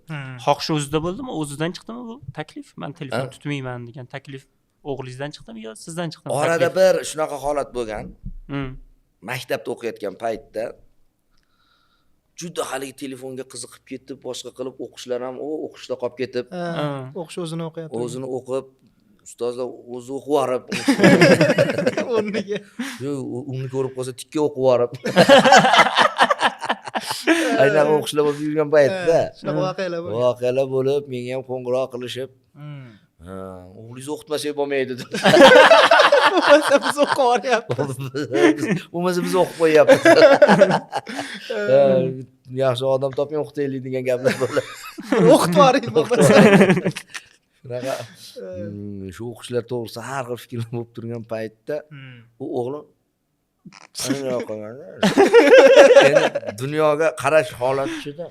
Xohish o'zida bo'ldimi? O'zidan chiqdimi bu taklif? Men telefon tutmayman degan taklif o'g'lingizdan chiqdimi yo sizdan chiqdimi? Orada bir shunaqa holat bo'lgan. Maktabda o'qiyotgan paytda juda hali telefonga qiziqib ketib, boshqa qilib o'qishlar ham o'qishda qolib ketib, o'qish o'zini o'qiyapti. O'zini o'qib, ustozlar o'zi o'qib yorib, o'rniga. Uni ko'rib qolsa tikka o'qib yorib. Aynan o'qishlar bo'lib yurgan paytda shunaqa voqealar bo'lib, menga ham qo'ng'iroq qilishib, o'g'lingiz o'qitmasak bo'lmaydi deb. Biz o'qib qo'yapmiz. Bo'lmasa biz o'qib qo'yapmiz. Yaxshi odam toping o'qitaylik degan gaplar bo'ladi. O'qitib yuboring bo'lmasa. Shunaqa shu o'qishlar to'g'risida har xil fikrlar bo'lib turgan paytda u o'g'lim dunyoga qarash holatida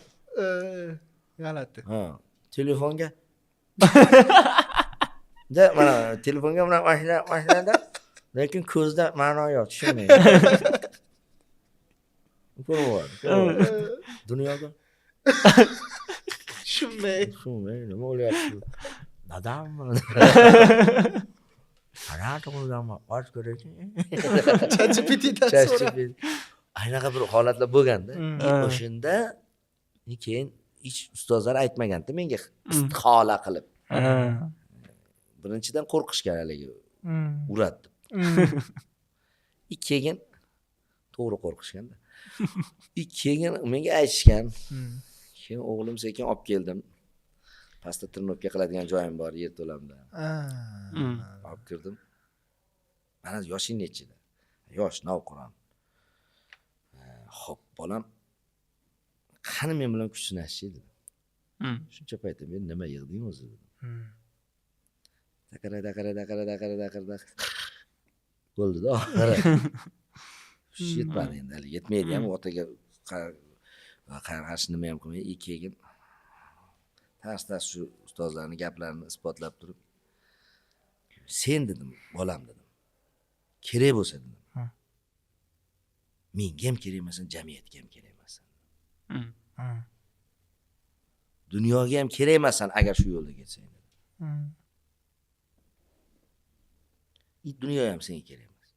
g'alati. Telefonga mana telefonga mana mashinada lekin ko'zda ma'no yo'q, tushunmaydi. Dunyoga tushunmaydi, nima bo'lyapti? Dadammi? Qanaqa bo'lganman? Och ko'raychi. ChatGPTdan so'rab. Aynaqa bir holatlar bo'lganda, o'shanda keyin hech ustozlar aytmaganda menga istihola qilib. Birinchidan qo'rqishgan haligi uradi. Keyin to'g'ri qo'rqishganda. Keyin menga aytishgan. Keyin o'g'lim sekin olib keldim. Pastda tirnovka qiladigan joyim bor Yerto'lamda. Olib kirdim. Mana yoshing nechida? Yosh, navqiron. Xo'p, bolam. Qani men bilan kuch sinashchi dedi. Shuncha paytda men nima yig'ding o'zi? Daqara. Bo'ldi-da, oxiri. Yetmadi endi, yetmaydi ham otaga qarshi nima ham qilmay, keyin hastas shu ustozlarning gaplarini isbotlab turib, sen dedim, bolam dedim. Kerak bo'lsa dedim. Menga ham kerak emasan, jamiyatga ham kerak emasan. Dunyoga ham kerak emasan agar shu yo'lda ketsang dedim. Dunyo ham senga kerak emas.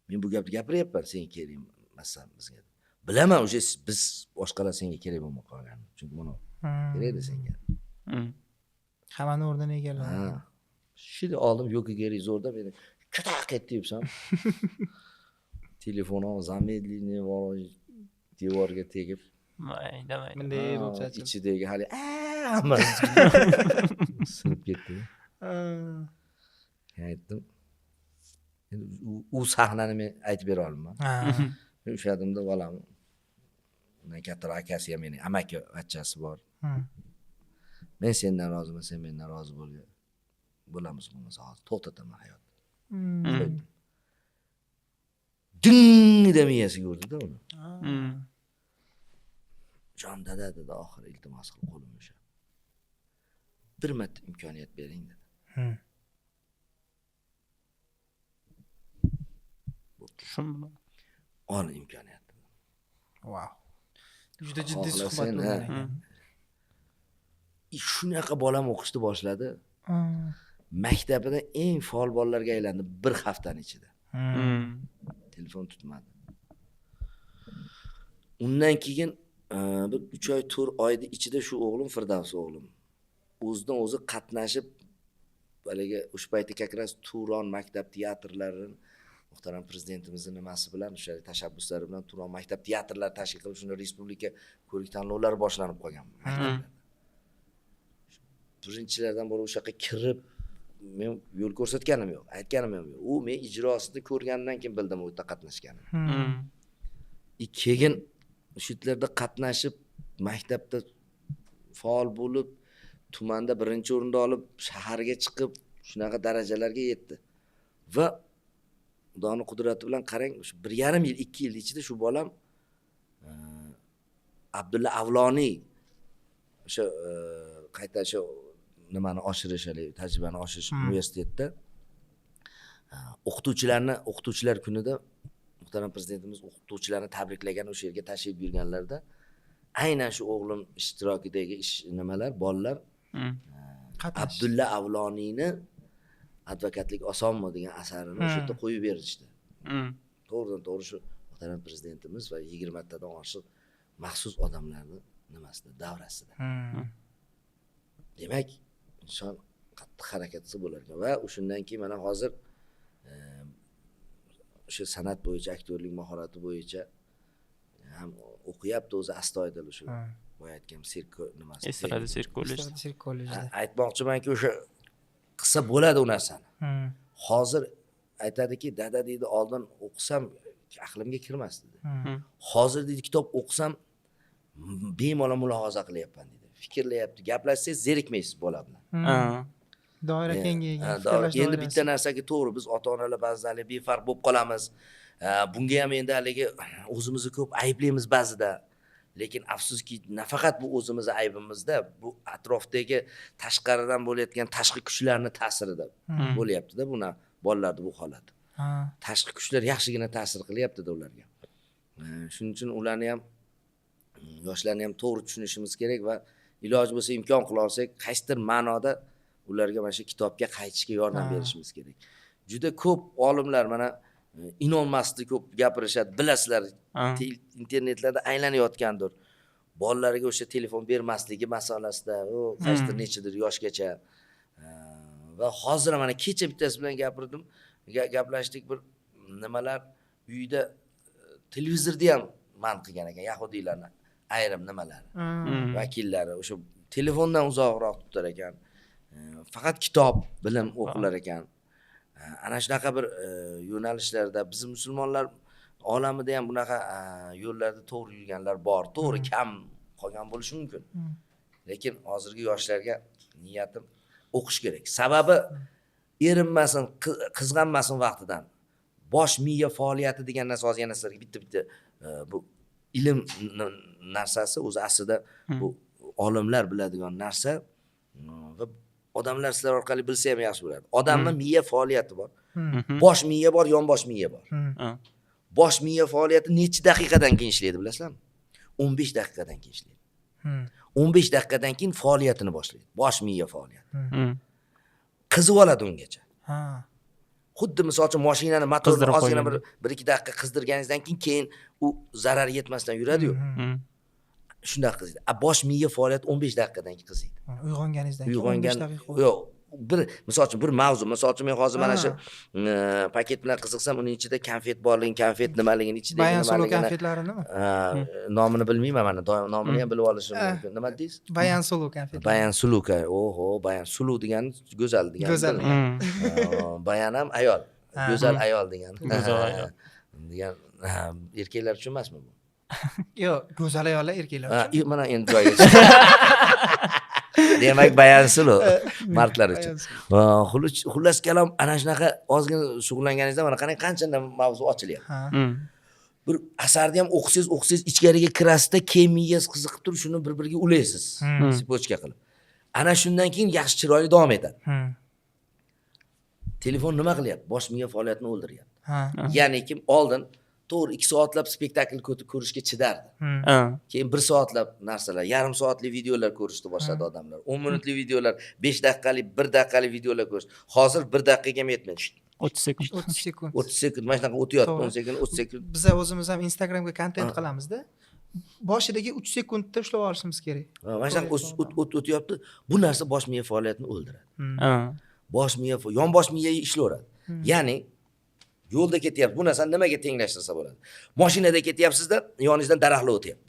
Men bu gapni gapiryapman, senga kerak emassan bizga. Bilaman, o'sha biz boshqalar senga kerak bo'lmay qolgan. Chunki mana kerak-da senga. Hammani o'rnini egalladi. Ha. Shuni oldim, yo'qiga zo'rda meni kataq etdi debsam. Telefonim zamedlini bor, devorga tegib, Mayda. Bunday bo'lib chachib. ichidagi hali hammasi sinib ketdi. Aytdim. Endi u sahnani men aytib bera olmayman. Men ushladimda bolam. Undan kattaroq akasi ham meni amaki bachchasi bor. Men sendan roziman, sen mendan rozi bo'lamiz bo'lmasa hozir to'xtataman hayotni. Ding deb miyasiga urdi-da uni. Jon dada dedi, oxiri iltimos qilib qo'lim usha. Bir marta imkoniyat bering dedi. Tushundim. Ol imkoniyat. Wow. Juda jiddiy Xohlasang, suhbat bo'lgan ha. ekan. Shunaqa bolam o'qishni boshladi. Maktabida eng faol bolalarga aylandi bir haftaning ichida. Telefon tutmadi. Undan keyin bir 3 oy 4 oyda ichida shu o'g'lim Firdavs o'g'lim o'zidan o'zi qatnashib balaga o'sha paytda kakras Turon maktab teatrlarining muhtaram prezidentimizning nimasi bilan o'sha tashabbuslari bilan Turon maktab teatrlari tashkil qilib shuni respublika ko'rik tanlovlari boshlanib qolgan. Birinchilardan biri o'sha yoqqa kirib men yo'l ko'rsatganim yo'q, aytganim ham yo'q. U men ijrosida ko'rgandan keyin bildim u yerda qatnashganini. Keyin shu yerlarda qatnashib, maktabda faol bo'lib, tumanda birinchi o'rinda olib, shaharga chiqib, shunaqa darajalarga yetdi. Va Xudoning qudrati bilan qarang, shu 1,5 yil, 2 yil ichida shu bolam Abdulla Avloniy o'sha qayta shu nimani oshirish, tajribani oshirish universitetda o'qituvchilar kunida muhtaram prezidentimiz o'qituvchilarni tabriklagan o'sha yerga tashrif buyurganlarda aynan shu o'g'lim ishtirokidagi nimalar, bolalar Abdulla Avloniyni Advokatlik osonmi degan asarini o'sha yerda qo'yib berishdi. To'g'ridan to'g'ri shu muhtaram prezidentimiz va 20 tadan oshiq maxsus odamlarni nimasida, davrasida. Demak, inson qattiq harakatsi bo'lar ekan va o'shundan keyin mana hozir o'sha san'at bo'yicha, aktyorlik mahorati bo'yicha ham o'qiyapti o'zi astoydil o'sha. Boya aytgan sirk nimasi. Estrada sirk kollej. Sirk kollejda. Aytmoqchimanki o'sha qilsa bo'ladi u narsani. Hozir aytadiki, dada deydi, oldin o'qisam aqlimga kirmasdi dedi. Hozir deydi, kitob o'qisam bemalol mulohaza qilyapman dedi. Fikrlayapti, gaplashsangiz zerikmaysiz bola bilan. Doira kengaygan. Endi bitta narsaga to'g'ri, biz ota-onalar ba'zan befarq bo'lib qolamiz. Bunga ham endi haligi o'zimizni ko'p ayblaymiz ba'zida. Lekin afsuski, nafaqat bu o'zimizning aybimizda, bu atrofdagi tashqaridan bo'layotgan tashqi kuchlarning ta'sirida bo'lyapti-da buni bolalarda bu holat. Tashqi kuchlar yaxshigina ta'sir qilyapti-da ularga. Shuning uchun ularni ham yoshlarni ham to'g'ri tushunishimiz kerak va iloji bo'lsa imkon qila olsak, qaysidir ma'noda ularga mana shu kitobga qaytishga yordam berishimiz kerak. Juda ko'p olimlar mana inonmasdi ko'p gapirishadi, bilasizlar, internetlarda aylanayotgandir. Bolalarga o'sha telefon bermasligi masalasida, u qaysidir nechadir yoshgacha va hozir mana kecha bittasi bilan gapirdim, gaplashdik bir nimalar uyda televizorda ham man qilgan ekan yahudiylarni ayrim nimalar vakillari o'sha telefondan uzoqroq tutar ekan. Faqat kitob, bilim o'qilar ekan. Ana shunaqa bir yo'nalishlarda biz musulmonlar olamida ham bunaqa yo'llarda to'g'ri yurganlar bor. To'g'ri kam qolgan bo'lishi mumkin. Lekin hozirgi yoshlarga niyatim o'qish kerak. Sababi erinmasin, qizg'anmasin vaqtidan. Bosh miya faoliyati degan narsa hozir yana sizlarga bitta bu ilm narsasi o'zi aslida bu olimlar biladigan narsa va odamlar sizlar orqali bilsa ham yaxshi bo'ladi. Odamning miya faoliyati bor. Bosh miya bor, yonbosh miya bor. Bosh miya faoliyati necha daqiqadan keyin ishlaydi bilasizlarmi? 15 daqiqadan keyin ishlaydi. 15 daqiqadan keyin faoliyatini boshlaydi. Bosh miya faoliyati. Qizib oladi ungacha. Xuddi misol uchun mashinani motorini ozgina bir 1-2 daqiqa qizdirganingizdan keyin u zarar yetmasdan yuradi-yu. Shunday qiziydi. Bosh miya faoliyati 15 daqiqadan keyin qiziydi. Uyg'onganingizdan keyin 15 daqiqa. Yo'q, misol uchun bir mavzu, misol uchun men hozir mana shu paket bilan qiziqsam, uning ichida konfet borligini, konfet nimaligini ichida Bayan sulu konfetlarinimi? nomini bilmayman mana, nomini ham bilib olishim mumkin. Nima deysiz? Bayan sulu konfetlar. Bayan suluka. Oho, bayan sulu degani go'zal degani. Go'zal. Bayan ham ayol. Go'zal ayol degani. Go'zal ayol. Degan erkaklar uchun emasmi bu? Yo'q, go'zal ayollar erkaklar uchun. Mana endi joyiga chiqdi. Demak, bayan sulu mardlar uchun. Xullas kalom ana shunaqa ozgina shug'ullanganingizda mana qarang qancha mavzu ochilyapti. Bir asarni ham o'qisangiz ichkariga kirasizda, keyin miyangiz qiziqib turib shuni bir-biriga ulaysiz. Sipochka qilib. Ana shundan keyin yaxshi chiroyli davom etadi. Telefon nima qilyapti? Bosh miya faoliyatini o'ldiryapti. Ya'ni kim oldin to'g'ri 2 soatlab spektakl ko'rishga chidardi. Keyin 1 soatlab narsalar, yarim soatli videolar ko'rishni boshladi odamlar. 10 minutli videolar, 5 daqiqalik, 1 daqiqalik videolar ko'rish. Hozir 1 daqiqaga ham yetmaydi. 30 sekund. 30 sekund, mana shunaqa o'tyapti, 10 sekund, 30 sekund. Biz o'zimiz ham Instagramga kontent qilamizda. Boshidagi 3 sekundda ushlab olishimiz kerak. Mana shunaqa o'tyapti. Bu narsa bosh miya faoliyatini o'ldiradi. Bosh miya, yonbosh miya ishlayveradi. Ya'ni yo'lda ketyapsiz. Bu narsani nimaga tenglashtirsa bo'ladi? Mashinada ketyapsizda, yoningizdan daraxtlar o'tyapti.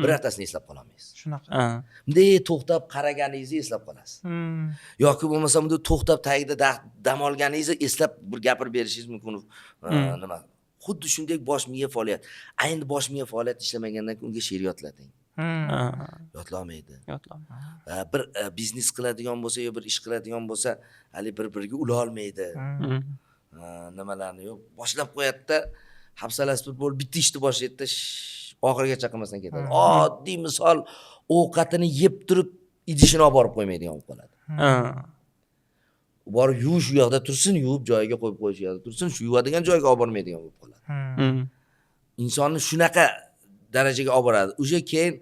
Birortasini eslab qololmaysiz. Shunaqa. Bunday to'xtab qaraganingizni eslab qolasiz. Yoki bo'lmasa bunday to'xtab tagida dam olganingizni eslab bir gapirib berishingiz mumkin. Nima? Xuddi shunday bosh miya faoliyat. Ayni bosh miya faoliyati ishlamagandan keyin unga she'r yodlating. Yodlamaydi. Bir biznes qiladigan bo'lsa yo bir ish qiladigan bo'lsa, hali bir-biriga ula olmaydi. Nimalarni yo'q, boshlab qo'yadi-da, hafsalasi bo'lib bitta ishni boshlaydi-da, oxirigacha qilmasdan ketadi. Oddiy misol, ovqatini yeb turib, idishini olib borib qo'ymaydigan bo'lib qoladi. Borib yuvish u yoqda tursin, yuvib joyiga qo'yib qo'yish yoqda tursin, shu yuvadigan joyga olib bormaydigan bo'lib qoladi. Insonni shunaqa darajaga olib boradi. O'sha keyin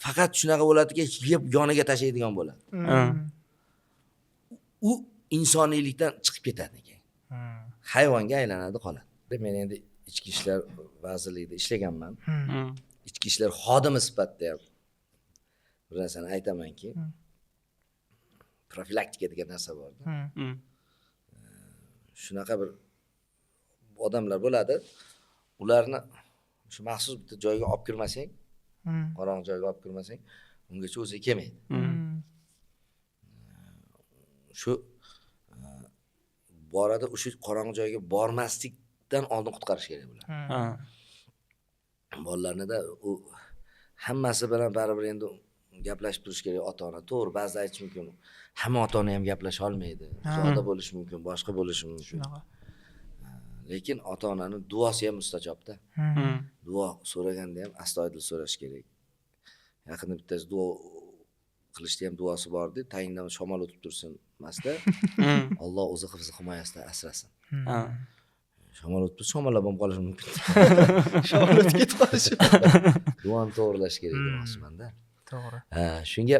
faqat shunaqa bo'ladiki, yeb yoniga tashlaydigan bo'ladi. U insoniylikdan chiqib ketadi keyin. Hayvonga aylanadi qoladi. Men endi ichki ishlar vazirligida ishlaganman. Ichki ishlar xodimi sifatida ham bir narsani aytamanki, profilaktika degan narsa bor-da. Shunaqa bir odamlar bo'ladi. Ularni shu maxsus bitta joyga olib kirmasang, qorong'i joyga olib kirmasang, ungacha o'zi kelmaydi. Shu borada o'sha qorong'i joyga bormaslikdan oldin qutqarish kerak bo'ladi. Bolalarnida u hammasi bilan baribir endi gaplashib turish kerak ota-ona. To'g'ri, ba'zida aytish mumkin. Hamma ota-ona ham gaplasha olmaydi. Zoda bo'lishi mumkin, boshqa bo'lishi mumkin. Shunaqa. Lekin ota-onaning duosi ham mustajobda. Duo so'raganda ham astoydil so'rash kerak. Yaqinda bittasi duo qilishda ham duosi bor-di. Tayindan shamol o'tib tursin emasda. Alloh o'zi hifz himoyasida asrasin. Shamol o'tib shamollab ham qolishi mumkin. Shamol o'tib ketib qolishi. Duoni to'g'rilash kerak demoqchiman-da. To'g'ri. Shunga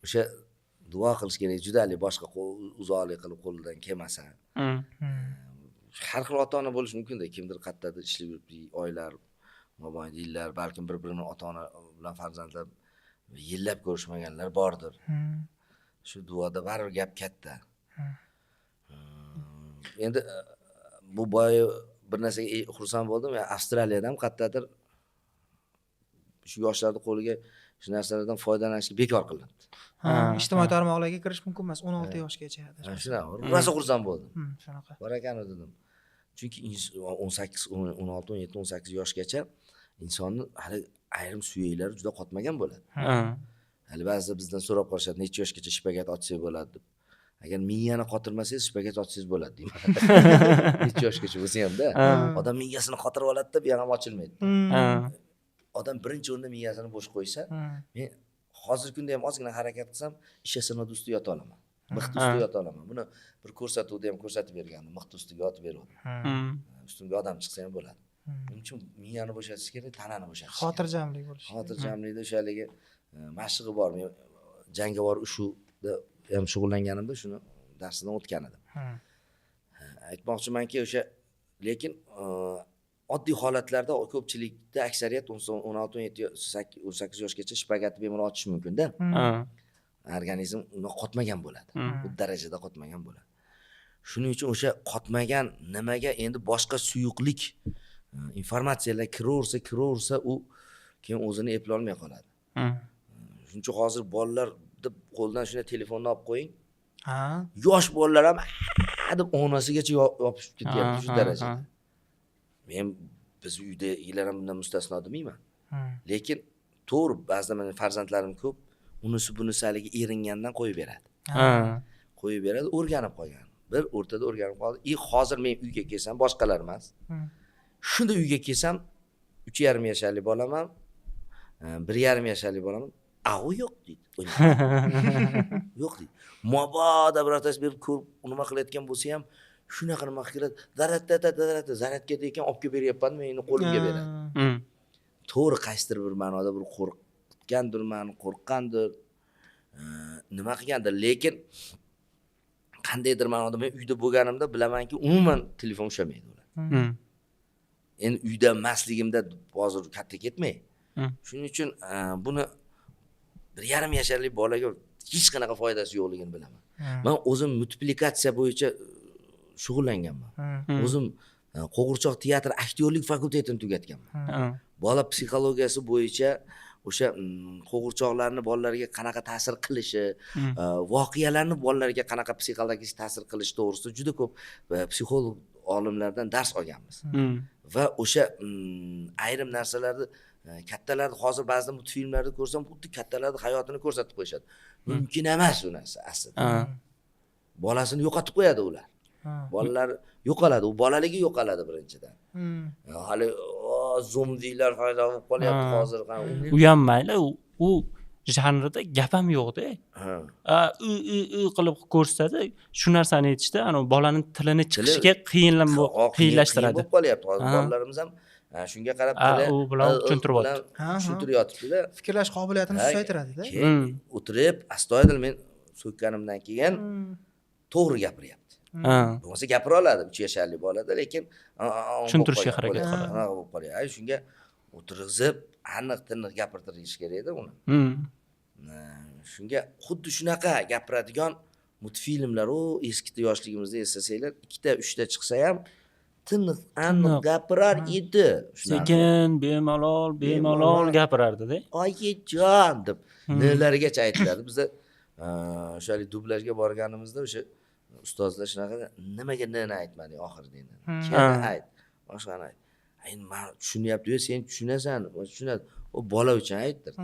o'sha duo qilish kerak. Judalik boshqa uzoqlik qilib qo'lidan kelmasa. Har xil ota-ona bo'lishi mumkin-da. Kimdir qayerdadir ishlab yuribdi, oylar, mobaynida yillar, balkim bir-birini ota-ona bilan farzandlar yillab ko'rishmaganlar bordir. Shu duoda baribir gap katta. Endi bu boy bir narsaga xursand bo'ldim. Avstraliyadan qayerdadir shu yoshlarning qo'liga shu narsalardan foydalanishni bekor qilindi. Ijtimoiy tarmoqlarga kirish mumkin emas 16 yoshgacha. Shunaqa. Rosa xursand bo'ldim. Shunaqa. Bor ekan dedim. Chunki 18, 16, 17, 18 yoshgacha insonni hali ayrim suyaklari juda qotmagan bo'ladi. Hali ba'zida bizdan so'rab qolishadi, necha yoshgacha shpagat ochsak bo'ladi deb. Agar miyani qotirmasangiz shpagat ochsangiz bo'ladi deyman. Necha yoshgacha bo'lsa ham-da. Odam miyasini qotirib oladi-da, bu ham ochilmaydi. Odam birinchi o'rinda miyasini bo'sh qo'ysa, men hozirgi kunda ham ozgina harakat qilsam, isha sinadi ustida yota olaman. Mixni ustida yota olaman. Buni bir ko'rsatuvda ham ko'rsatib bergandim. Mixni ustiga yotib beradi. Ustimga odam chiqsa ham bo'ladi. Buning uchun miyani bo'shatish kerak, tanani bo'shatish. Xotirjamlik bo'lishi. Xotirjamlikda o'shaligi mashqi bor. Men jangovar ushuda ham shug'ullanganimda shuni darsidan o'tgan edim. Aytmoqchimanki, o'sha lekin oddiy holatlarda ko'pchilikda aksariyat 16-17-18 yoshgacha shpagatni bemalol ochish mumkin-da. Organizm uni qotmagan bo'ladi. Bu darajada qotmagan bo'ladi. Shuning uchun o'sha qotmagan nimaga endi boshqa suyuqlik informatsiyalar kiraversa u keyin o'zini eplay olmay qoladi. Shuning uchun hozir bolalarni qo'ldan shunday telefonni olib qo'ying. Yosh bolalar ham deb onasigacha yopishib ketyapti shu darajada. Men biz uydagilar ham bundan mustasno demayman. Lekin to'g'ri, ba'zida mening farzandlarim ko'p, unisi bunisi haligi eringandan qo'yib beradi. Qo'yib beradi, o'rganib qolgan. Bir o'rtada o'rganib qoldi. Hozir men uyga kelsam, boshqalar emas. Shunda uyga kelsam, 3,5 yoshli bolaman, 1,5 yoshli bolaman. U yo'q deydi. Yo'q deydi. Mabodo birortasi berib ko'rib nima qilayotgan bo'lsa ham shunaqa nima qiladi. Zaratga degan olib kelib beryapman, meni qo'limga beradi. To'g'ri, qaysidir bir ma'noda bir qo'rqqandir, nima qilgandir, lekin qandaydir ma'noda men uyda bo'lganimda bilamanki, umuman telefon ushlamaydi ular. Endi uyda emasligimda hozir katta ketmay. Shuning uchun buni 1,5 yoshli bolaga hech qanaqa foydasi yo'qligini bilaman. Men o'zim multiplikatsiya bo'yicha shug'ullanganman. O'zim Qo'g'irchoq teatr aktyorlik fakultetini tugatganman. Bola psixologiyasi bo'yicha o'sha qo'g'irchoqlarni bolalarga qanaqa ta'sir qilishi, voqealarni bolalarga qanaqa psixologik ta'sir qilishi to'g'risida juda ko'p psixolog olimlardan dars olganmiz. Va o'sha ayrim narsalarni kattalarni hozir ba'zi multfilmlarda ko'rsam, xuddi kattalarning hayotini ko'rsatib qo'yishadi. Mumkin emas u narsa aslida. Bolasini yo'qotib qo'yadi ular. Bolalar yo'qoladi, u bolaligi yo'qoladi birinchidan. Hali zombilar paydo bo'lib qolyapti hozir. U ham mayli, u janrida gap ham yo'q-da. Qilib ko'rsatadi, shu narsani aytishda, ana bolaning tilini chiqishiga qiyinlashtiradi. Bo'lib qolyapti hozir bolalarimiz ham shunga qarab u bilan tushuntiryapti-da. Fikrlash qobiliyatini susaytiradi-da. Keyin o'tirib, astoydil men so'kkanimdan keyin to'g'ri gapiryapti. Bo'lmasa gapira oladi 3 yoshli bolada, lekin tushuntirishga harakat qiladi. Bo'lib qolyapti. Shunga o'tirg'izib, aniq-tiniq gapirtirish kerak edi uni. Shunga xuddi shunaqa gapiradigan multfilmlar, eski yoshligimizda eslasanglar, 2 ta 3 ta chiqsa ham tiniq, aniq gapirar edi. Sekin, bemalol gapirardi-da. Oyijon deb nelargacha aytiladi. Bizda o'shalik dublajga borganimizda o'sha ustozlar shunaqa, nimaga neni aytmading oxirida endi? Keyin ayt, boshqani ayt. Endi men tushunyapti-yu, sen tushunasan, tushunadi. U bola uchun aytdir.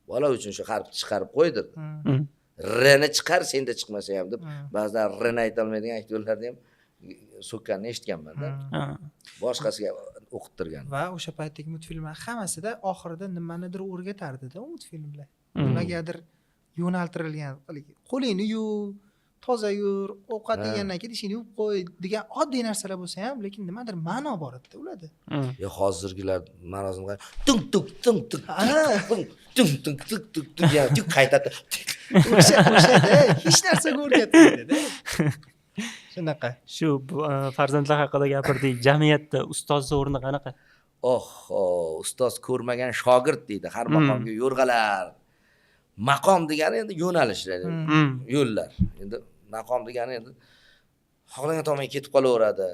Bola uchun shu harfni chiqarib qo'ydir. Rni chiqar, senda chiqmasa ham deb, ba'zilar rni ayta olmaydigan aktyorlarni ham so'kkanini eshitganman-da. Boshqasiga o'qittirgan. Va o'sha paytdagi multfilmlar hammasida oxirida nimanidir o'rgatardi-da, u multfilmlar. Nimagadir yo'naltirilgan, qo'lingni yuv, toza yur, ovqat yegandan keyin ishingni yuvib qo'y degan oddiy narsalar bo'lsa ham, lekin nimadir ma'no bor edi ularda. Yo, hozirgilar ma'nosini qara. Tung qaytadi. O'shada hech narsaga o'rgatmaydi-da. Shunaqa. Shu farzandlar haqida gapirdik. Jamiyatda ustozni o'rni qanaqa? Ustoz ko'rmagan shogird deydi. Har maqomga yo'rg'alar. Maqom degani endi yo'nalishlar, yo'llar. Endi maqom degani endi xohlagan tomonga ketib qolaveradi.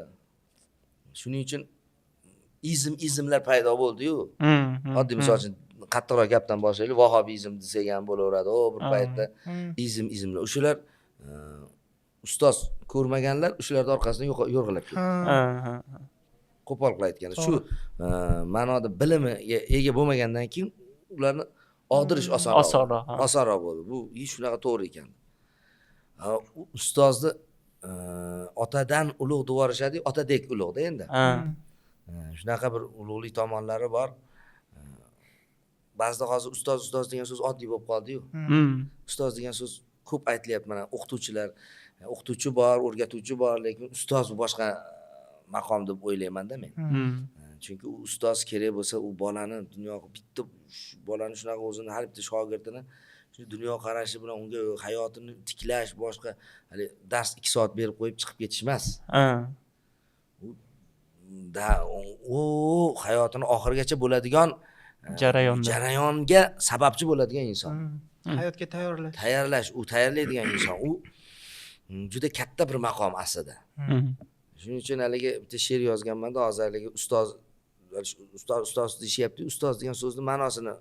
Shuning uchun izmlar paydo bo'ldi-yu. Oddiy misol uchun qattiqroq gapdan boshlaylik, vahobizm desak ham bo'laveradi. Bir paytda izmlar. O'shalar ustoz ko'rmaganlar o'shalarning orqasidan yo'rg'alab ketdi. Qo'pol qilib aytganda, shu ma'noda bilimiga ega bo'lmagandan keyin ularni og'dirish osonroq bo'ldi. Bu shunaqa to'g'ri ekan. Ustozni otadan ulug' deb yuborishadi, otadek ulug'da endi. Shunaqa bir ulug'lik tomonlari bor. ba'zida hozir ustoz degan so'z oddiy bo'lib qoldi-yu. Ustoz degan so'z ko'p aytilyapti mana o'qituvchilar. O'qituvchi bor, o'rgatuvchi bor, lekin ustoz bu boshqa maqom deb o'ylayman-da men. Chunki u ustoz kerak bo'lsa, u bolani dunyoga bitta bolani shunaqa o'zini har bitta shogirdini shu dunyo qarashi bilan unga hayotini tiklash, boshqa hali dars 2 soat berib qo'yib chiqib ketish emas. U hayotini oxirigacha bo'ladigan jarayonga sababchi bo'ladigan inson. Hayotga Tayyorlash, u tayyorlaydigan inson. U juda katta bir maqom aslida. Shuning uchun haligi bitta she'r yozganman-da, hozir haligi ustoz deyishyapti. Ustoz degan so'zning ma'nosini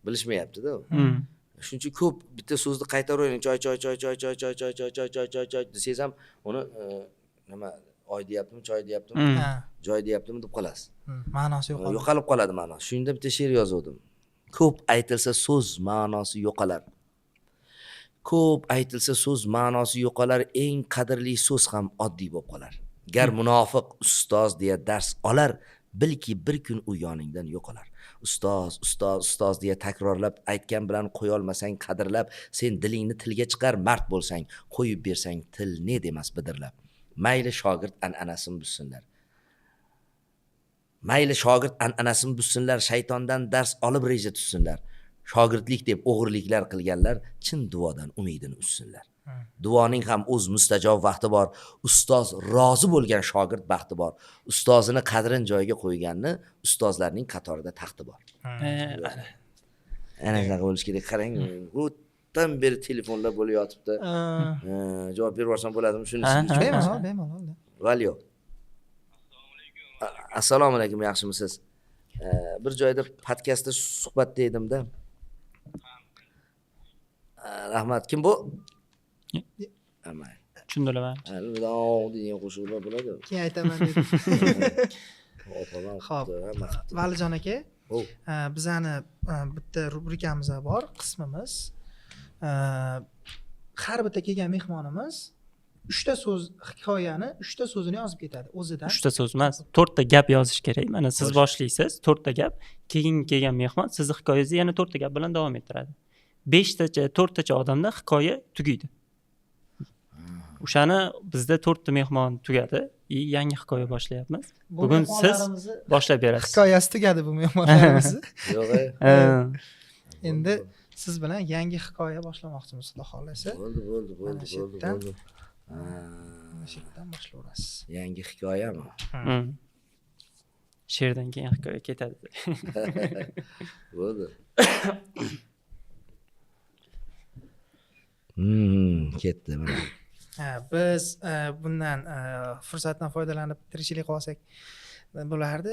bilishmayapti-da. Shuning uchun ko'p bitta so'zni qaytaraverang, choy desangiz ham uni nima oy deyaptimi, choy deyaptimi, joy deyaptimi deb qolasiz. Ma'nosi yo'qoladi. Yo'qolib qoladi ma'nosi. Shunda bitta she'r yozdim. Ko'p aytilsa so'z ma'nosi yo'qolar. Ko'p aytilsa so'z ma'nosi yo'qolar, eng qadrli so'z ham oddiy bo'lib qolar. Gar munofiq ustoz deya dars olar, bilki bir kun u yoningdan yo'qolar. Ustoz deya takrorlab aytgan bilan qo'ya olmasang qadrlab, sen dilingni tilga chiqar, mard bo'lsang, qo'yib bersang til ne demas bidirlab. Mayli shogird an'anasini buzsinlar. Mayli shogird an'anasini buzsinlar, shaytondan dars olib reja tuzsinlar. Shogirdlik deb o'g'irliklar qilganlar chin duodan umidini uzsinlar. Duoning ham o'z mustajob vaqti bor. Ustoz rozi bo'lgan shogird baxti bor. Ustozini qadrin joyiga qo'yganni ustozlarning qatorida taxti bor. Ana shunaqa bo'lish kerak. Qarang, o'tdan beri telefonlar bo'lib yotibdi. Javob berib yuborsam bo'ladimi? Shunisi. Bemalol. Valyo. Assalomu alaykum, yaxshimisiz? Bir joyda podkastda suhbatda edim-da. Rahmat. Kim bu? Tushundilaman. degan qo'shiqlar bo'ladi. Keyin aytaman dedi. Xo'p. Valijon aka, bizani bitta rubrikamiz bor, qismimiz. Har bitta kelgan mehmonimiz 3 ta so'z hikoyani 3 ta so'zini yozib ketadi o'zidan. 3 ta so'z emas, 4 ta gap yozish kerak. Mana siz boshlaysiz, 4 ta gap, keyin kelgan mehmon sizni hikoyangizni yana 4 ta gap bilan davom ettiradi. 5 tacha, 4 tacha odamda hikoya tugaydi. O'shani bizda 4 ta mehmon tugadi, yangi hikoya boshlayapmiz. Bugun siz boshlab berasiz. Hikoyasi tugadi bu mehmonlarimizni. Yo'q. Endi siz bilan yangi hikoya boshlamoqchimiz, xudo xolasa. Bo'ldi. Mana shu yerdan boshlayverasiz. Yangi hikoyami? She'rdan keyin hikoya ketadi. Bo'ldi. Ketdi mana. Biz bundan fursatdan foydalanib tirikchilik qilsak bo'lardi.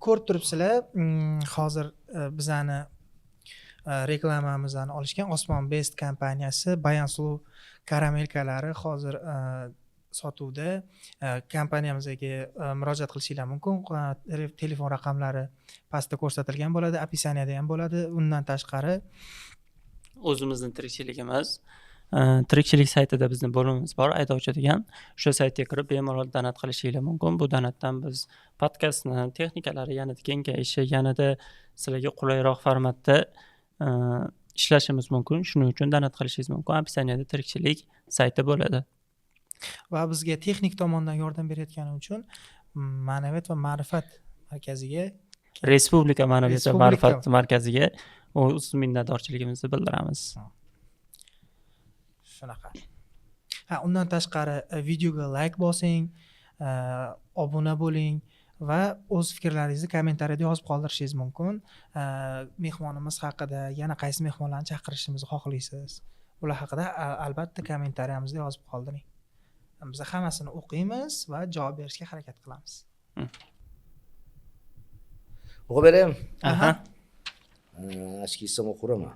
Ko'rib turibsizlar, hozir bizani reklamamizni olishgan Osmon Best kompaniyasi Bayansuluv karamelkalari hozir sotuvda. Kompaniyamizga murojaat qilishinglar mumkin. Telefon raqamlari pastda ko'rsatilgan bo'ladi, opisaniyada ham bo'ladi. Undan tashqari o'zimizning tirikchiligimiz, tirikchilik saytida bizning bo'limimiz bor, Aydovchi degan. O'sha saytga kirib bemalol donat qilishinglar mumkin. Bu donatdan biz podkastni texnikalari yanada kengayishi, yanada sizlarga qulayroq formatda ishlashimiz mumkin. Shuning uchun donat qilishingiz mumkin. Opisaniyada tirikchilik sayti bo'ladi. Va bizga texnik tomondan yordam berayotgani uchun Ma'naviyat va ma'rifat markaziga, Respublika Ma'naviyat va ma'rifat markaziga o'z minnatdorchiligimizni bildiramiz. Shunaqa. Undan tashqari videoga like bosing, obuna bo'ling va o'z fikrlaringizni kommentariyada yozib qoldirishingiz mumkin. Mehmonimiz haqida yana qaysi mehmonlarni chaqirishimizni xohlaysiz? Ular haqida albatta kommentariyamizda yozib qoldiring. Biz hammasini o'qiymiz va javob berishga harakat qilamiz. O'qib beraymi? Ashkisam o'qiraman.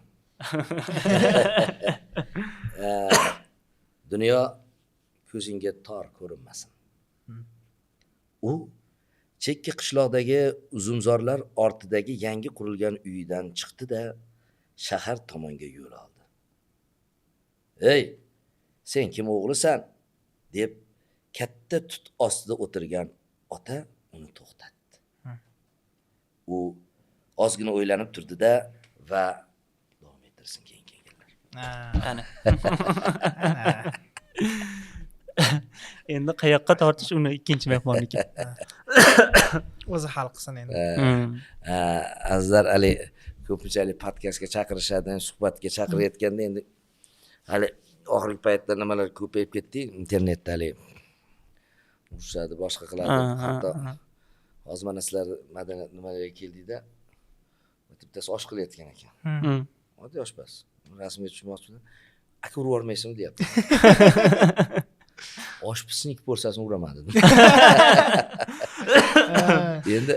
Dunyo ko'zingga tor ko'rinmasin. U chekka qishloqdagi uzumzorlar ortidagi yangi qurilgan uyidan chiqdi-da, shahar tomonga yo'l oldi. "Ey, sen kim o'g'lisan?" deb katta tut ostida o'tirgan ota uni to'xtatdi. U ozgina o'ylanib turdida va davom ettirsin kelganlar. Ana. Endi qayoqqa tortish uni ikkinchi mehmonniki. O'zi hal qilsin endi. Azizlar ali ko'pinchalik podkastga chaqirishadi, suhbatga chaqirayotganda endi hali oxirgi paytda nimalar ko'payib ketdi, internetda hali urishadi, boshqa qiladi. Hatto hozir mana sizlar madaniyat nimalarga keldingda, bittasi osh qilayotgan ekan. Oddiy oshpaz. Rasmiy tushmoqchiman. Aka urib yubormaysizmi deyapti. Osh pishsin ikki porsiyasini uraman dedim. Endi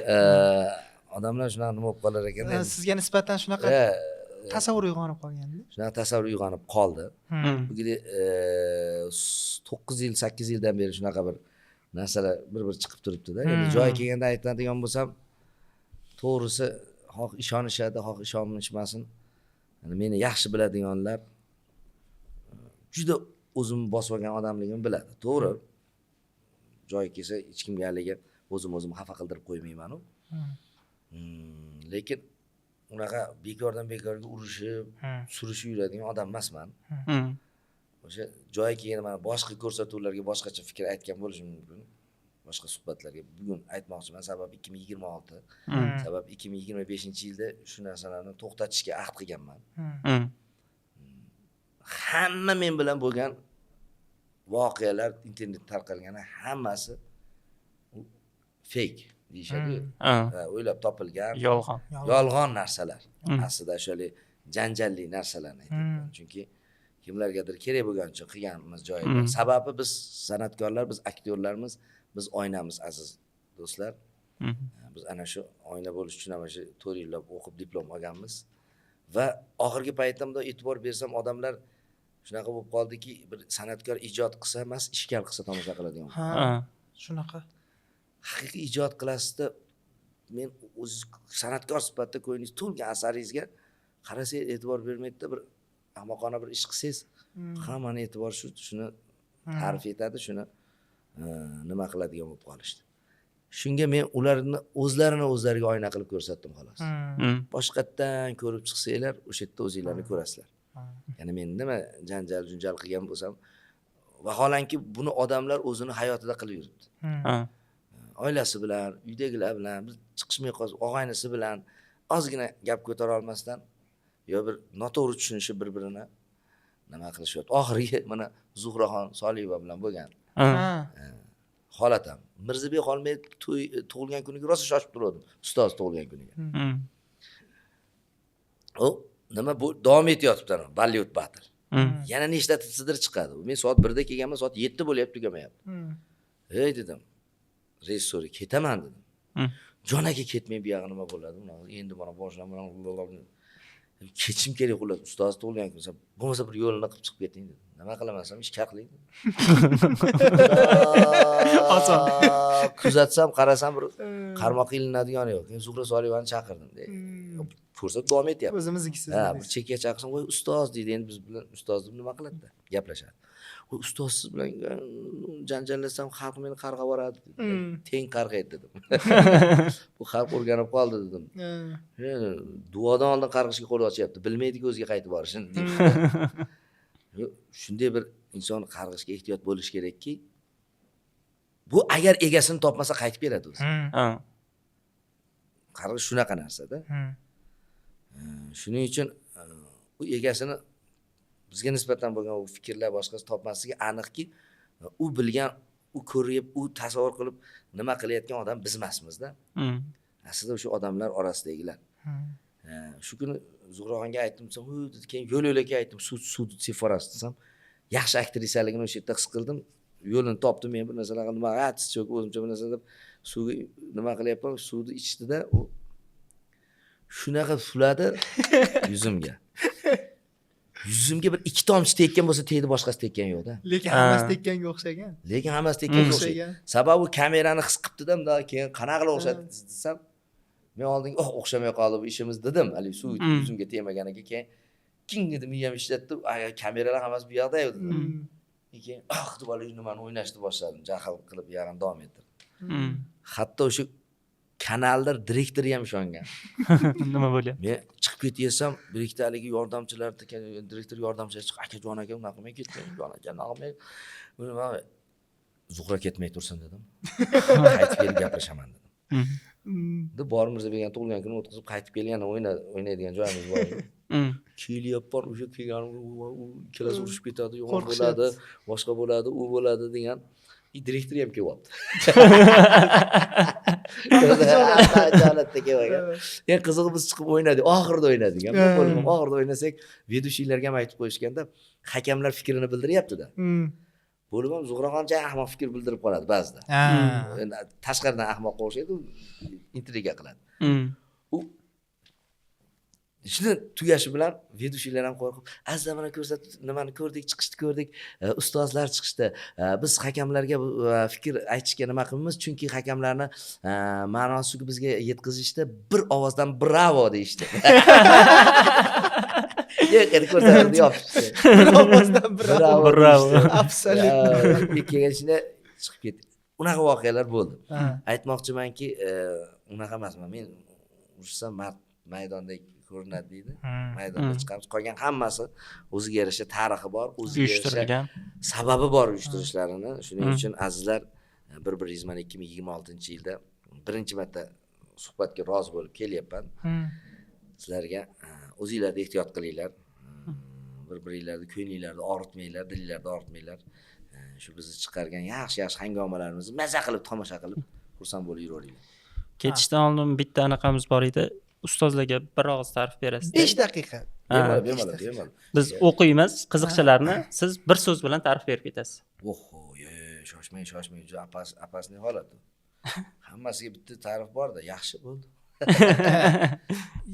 odamlar shunaqa nima bo'lib qolar ekan. Sizga nisbatan shunaqa tasavvur uyg'onib qolganda. Shunaqa tasavvur uyg'onib qoldi. Bugina 9 yil, 8 yildan beri shunaqa bir narsalar bir chiqib turibdi-da. Endi joyi kelganda aytadigan bo'lsam, to'g'risi xoh ishonishadi, xoh ishonishmasin. Meni yaxshi biladiganlar juda o'zim bosib olgan odamligimni biladi. To'g'ri. Joyi kelsa hech kimga haligi o'zim xafa qildirib qo'ymayman-ku. Lekin unaqa bekordan bekorga urishib, surishib yuradigan odam emasman. O'sha joyi kelganda mana boshqa ko'rsatuvlarga boshqacha fikr aytgan bo'lishim mumkin. Boshqa suhbatlarga bugun aytmoqchiman, sabab 2026, sabab 2025-yilda shu narsalarni to'xtatishga ahd qilganman. Hamma men bilan bo'lgan voqealar internetda tarqalgani hammasi fake deyishadi. O'ylab topilgan, yolg'on narsalar. Aslida o'shali janjalli narsalarni aytyapman. Chunki kimlargadir kerak bo'lgancha qilganimiz joyida. Sababi biz san'atkorlar, biz aktyorlarmiz, biz oynamiz aziz do'stlar. Biz ana shu oyna bo'lish uchun ham shu 4 yillab o'qib diplom olganmiz va oxirgi paytimda e'tibor bersam odamlar shunaqa bo'lib qoldiki, bir san'atkor ijod qilsa emas, ishkal qilsa tomosha qiladigan. Shunaqa. Haqiqiy ijod qilasizda men o'z san'atkor sifatida ko'yingiz to'lgan asaringizga qarasangiz e'tibor bermaydi-da, bir ahmoqona bir ish qilsangiz, hammani e'tibor shuni ta'rif etadi, shuni nima qiladigan bo'lib qolishdi. Shunga men ularni o'zlariga oyna qilib ko'rsatdim xolos. Boshqatdan ko'rib chiqsanglar, o'sha yerda o'zingizlarni ko'rasizlar. Ya'ni men nima janjal qilgan bo'lsam, vaholanki buni odamlar o'zini hayotida qilib yuribdi. Oilasi bilan, uydagilar bilan, biz chiqishmay qolsa, og'aynisi bilan ozgina gap ko'tara olmasdan yo bir noto'g'ri tushunishib bir-birini nima qilishyapti. Oxirgi mana Zuhraxon Soliyeva bilan bo'lgan. Holat ham. Mirzabek Xolmedov tug'ilgan kuniga rosa shoshib turdim. Ustoz tug'ilgan kuniga. O nima bu davom etyapti ana Bollywood battle. Yana nechtatisidir chiqadi. Men soat 1da kelganman, soat 7 bo'lyapti, tugamayapti. Hey dedim. Rejissor ketaman dedim. Jon aka ketmay bu yog'i nima bo'ladi? Endi mana boshlaman. Ketishim kerak xullas. Ustoz tug'ilgan kun bo'lmasa bir yo'lini qilib chiqib keting dedim. Nima qilaman ishga qiling. Oson. Kuzatsam, qarasam bir qarmoq ilinadigan yo'q. Keyin Zuhra Soliyevani chaqirdim. Ko'rsatib davom etyapti. O'zimiznikisiz. Bir chekka chaqirsam, "Voy ustoz" deydi. Endi biz bilan ustoz deb nima qiladi-da? Gaplashadi. "Voy ustoz siz bilan janjallasam, xalq meni qarg'ab yuboradi" dedi. "Teng qarg'aydi" dedim. Bu xalq o'rganib qoldi dedim. Duodan oldin qarg'ishga qo'l ochyapti. Bilmaydi-ku o'ziga qaytib borishini. Shunday bir inson qarg'ishga ehtiyot bo'lish kerakki, bu agar egasini topmasa qaytib beradi o'zi. Qarg'ish shunaqa narsa-da. Shuning uchun u egasini bizga nisbatan bo'lgan u fikrlar boshqasi topmasligi aniqki, u bilgan, u ko'rib, u tasavvur qilib nima qilayotgan odam biz emasmiz-da. Aslida o'sha odamlar orasidagilar. Shu kuni Zuhraxonga aytdim, keyin yo'l-yo'lakay aytdim, sud seforasi desam, yaxshi aktrisaligini o'sha yerda his qildim. Yo'lini topdim, men bir narsalar qildim, tiz cho'kib o'zimcha bir narsa deb suvga nima qilyapman, suvni ichdida u shunaqa fuladi yuzimga. Yuzimga bir 2 tomchi tekkan bo'lsa, tegdi, boshqasi tekkan yo'q-da. Lekin hammasi tekkanga o'xshagan. Lekin hammasi tekkanga o'xshagan. Sababi kamerani his qilibdi-da, keyin qanaqa qilib o'xshatdi desam, men oldinga o'xshamay qoldi bu ishimiz dedim. Hali suv yuzimga tegmaganiga keyin king dedim, miyam ishlatdi. Kameralar hammasi bu yoqda edi. Keyin deb olib nimani o'ynashni boshladim. Jahl qilib yag'in davom ettirdim. Hatto o'sha kanallar direktori ham ishongan. Nima bo'lyapti? Men chiqib ketaysam, direktorligi yordamchilar, direktor yordamchilari chiqib, akajon aka unaqa qilmay ketmang, jon aka unaqa qilmay. Buni Zuhra ketmay tursin dedim. Qaytib kelib gaplashaman dedim. Deb Bobur Mirzabekning tug'ilgan kunini o'tkazib qaytib kelgan o'ynaydigan joyimiz bor. Kelyapman, o'sha kelgan ikkalasi urushib ketadi, yomon bo'ladi, boshqa bo'ladi, u bo'ladi degan. Direktor ham kelyapti. Jonatda kelgan. Eng qizig'i biz chiqib o'ynadik, oxirida o'ynadik. Oxirida o'ynasak, vedущiylarga ham aytib qo'yishganda, hakamlar fikrini bildiryapti-da. Bo'lib ham Zuhraxoncha ahmoq fikr bildirib qoladi ba'zida. Endi tashqaridan ahmoqqa o'xshaydi, intriga qiladi. U ishni tugashi bilan vedущiylar ham qo'rqib, "Azza mana ko'rsatib, nimani ko'rdik, chiqishni ko'rdik, ustozlar chiqishdi. Biz hakamlarga fikr aytishga nima qilamiz? Chunki hakamlarni ma'nosiga bizga yetkazishda bir ovozdan bravo deyishdi." Endi ko'rsatib yopishdi. Bir ovozdan Bravo. Absolut. Ikkinchida chiqib ketdi. Unaqa voqealar bo'ldi. Aytmoqchimanki, unaqa emasman. Men urushsam maydonda ko'rinadi deydi. Maydonda chiqamiz. Qolgan hammasi o'ziga yarasha tarixi bor, o'ziga yarasha Uyushtirilgan. sababi bor uyushtirishlarini. Shuning uchun azizlar, 2026-yilda birinchi marta suhbatga rozi bo'lib kelyapman. Sizlarga o'zingizlar ehtiyot qilinglar. Bir-biringlarni ko'nglinglarni og'ritmanglar, dilinglarni og'ritmanglar. Shu bizni chiqargan yaxshi hangomalarimizni maza qilib tomosha qilib xursand bo'lib yuraveringlar. Ketishdan oldin bitta anaqamiz bor edi. Ustozlarga bir og'iz ta'rif berasiz. 5 daqiqa. Bemalol. Biz o'qiymiz qiziqchalarni, siz bir so'z bilan ta'rif berib ketasiz. Oho, shoshmang, juda apasni holat. Hammasiga bitta ta'rif bor-da, yaxshi bo'ldi.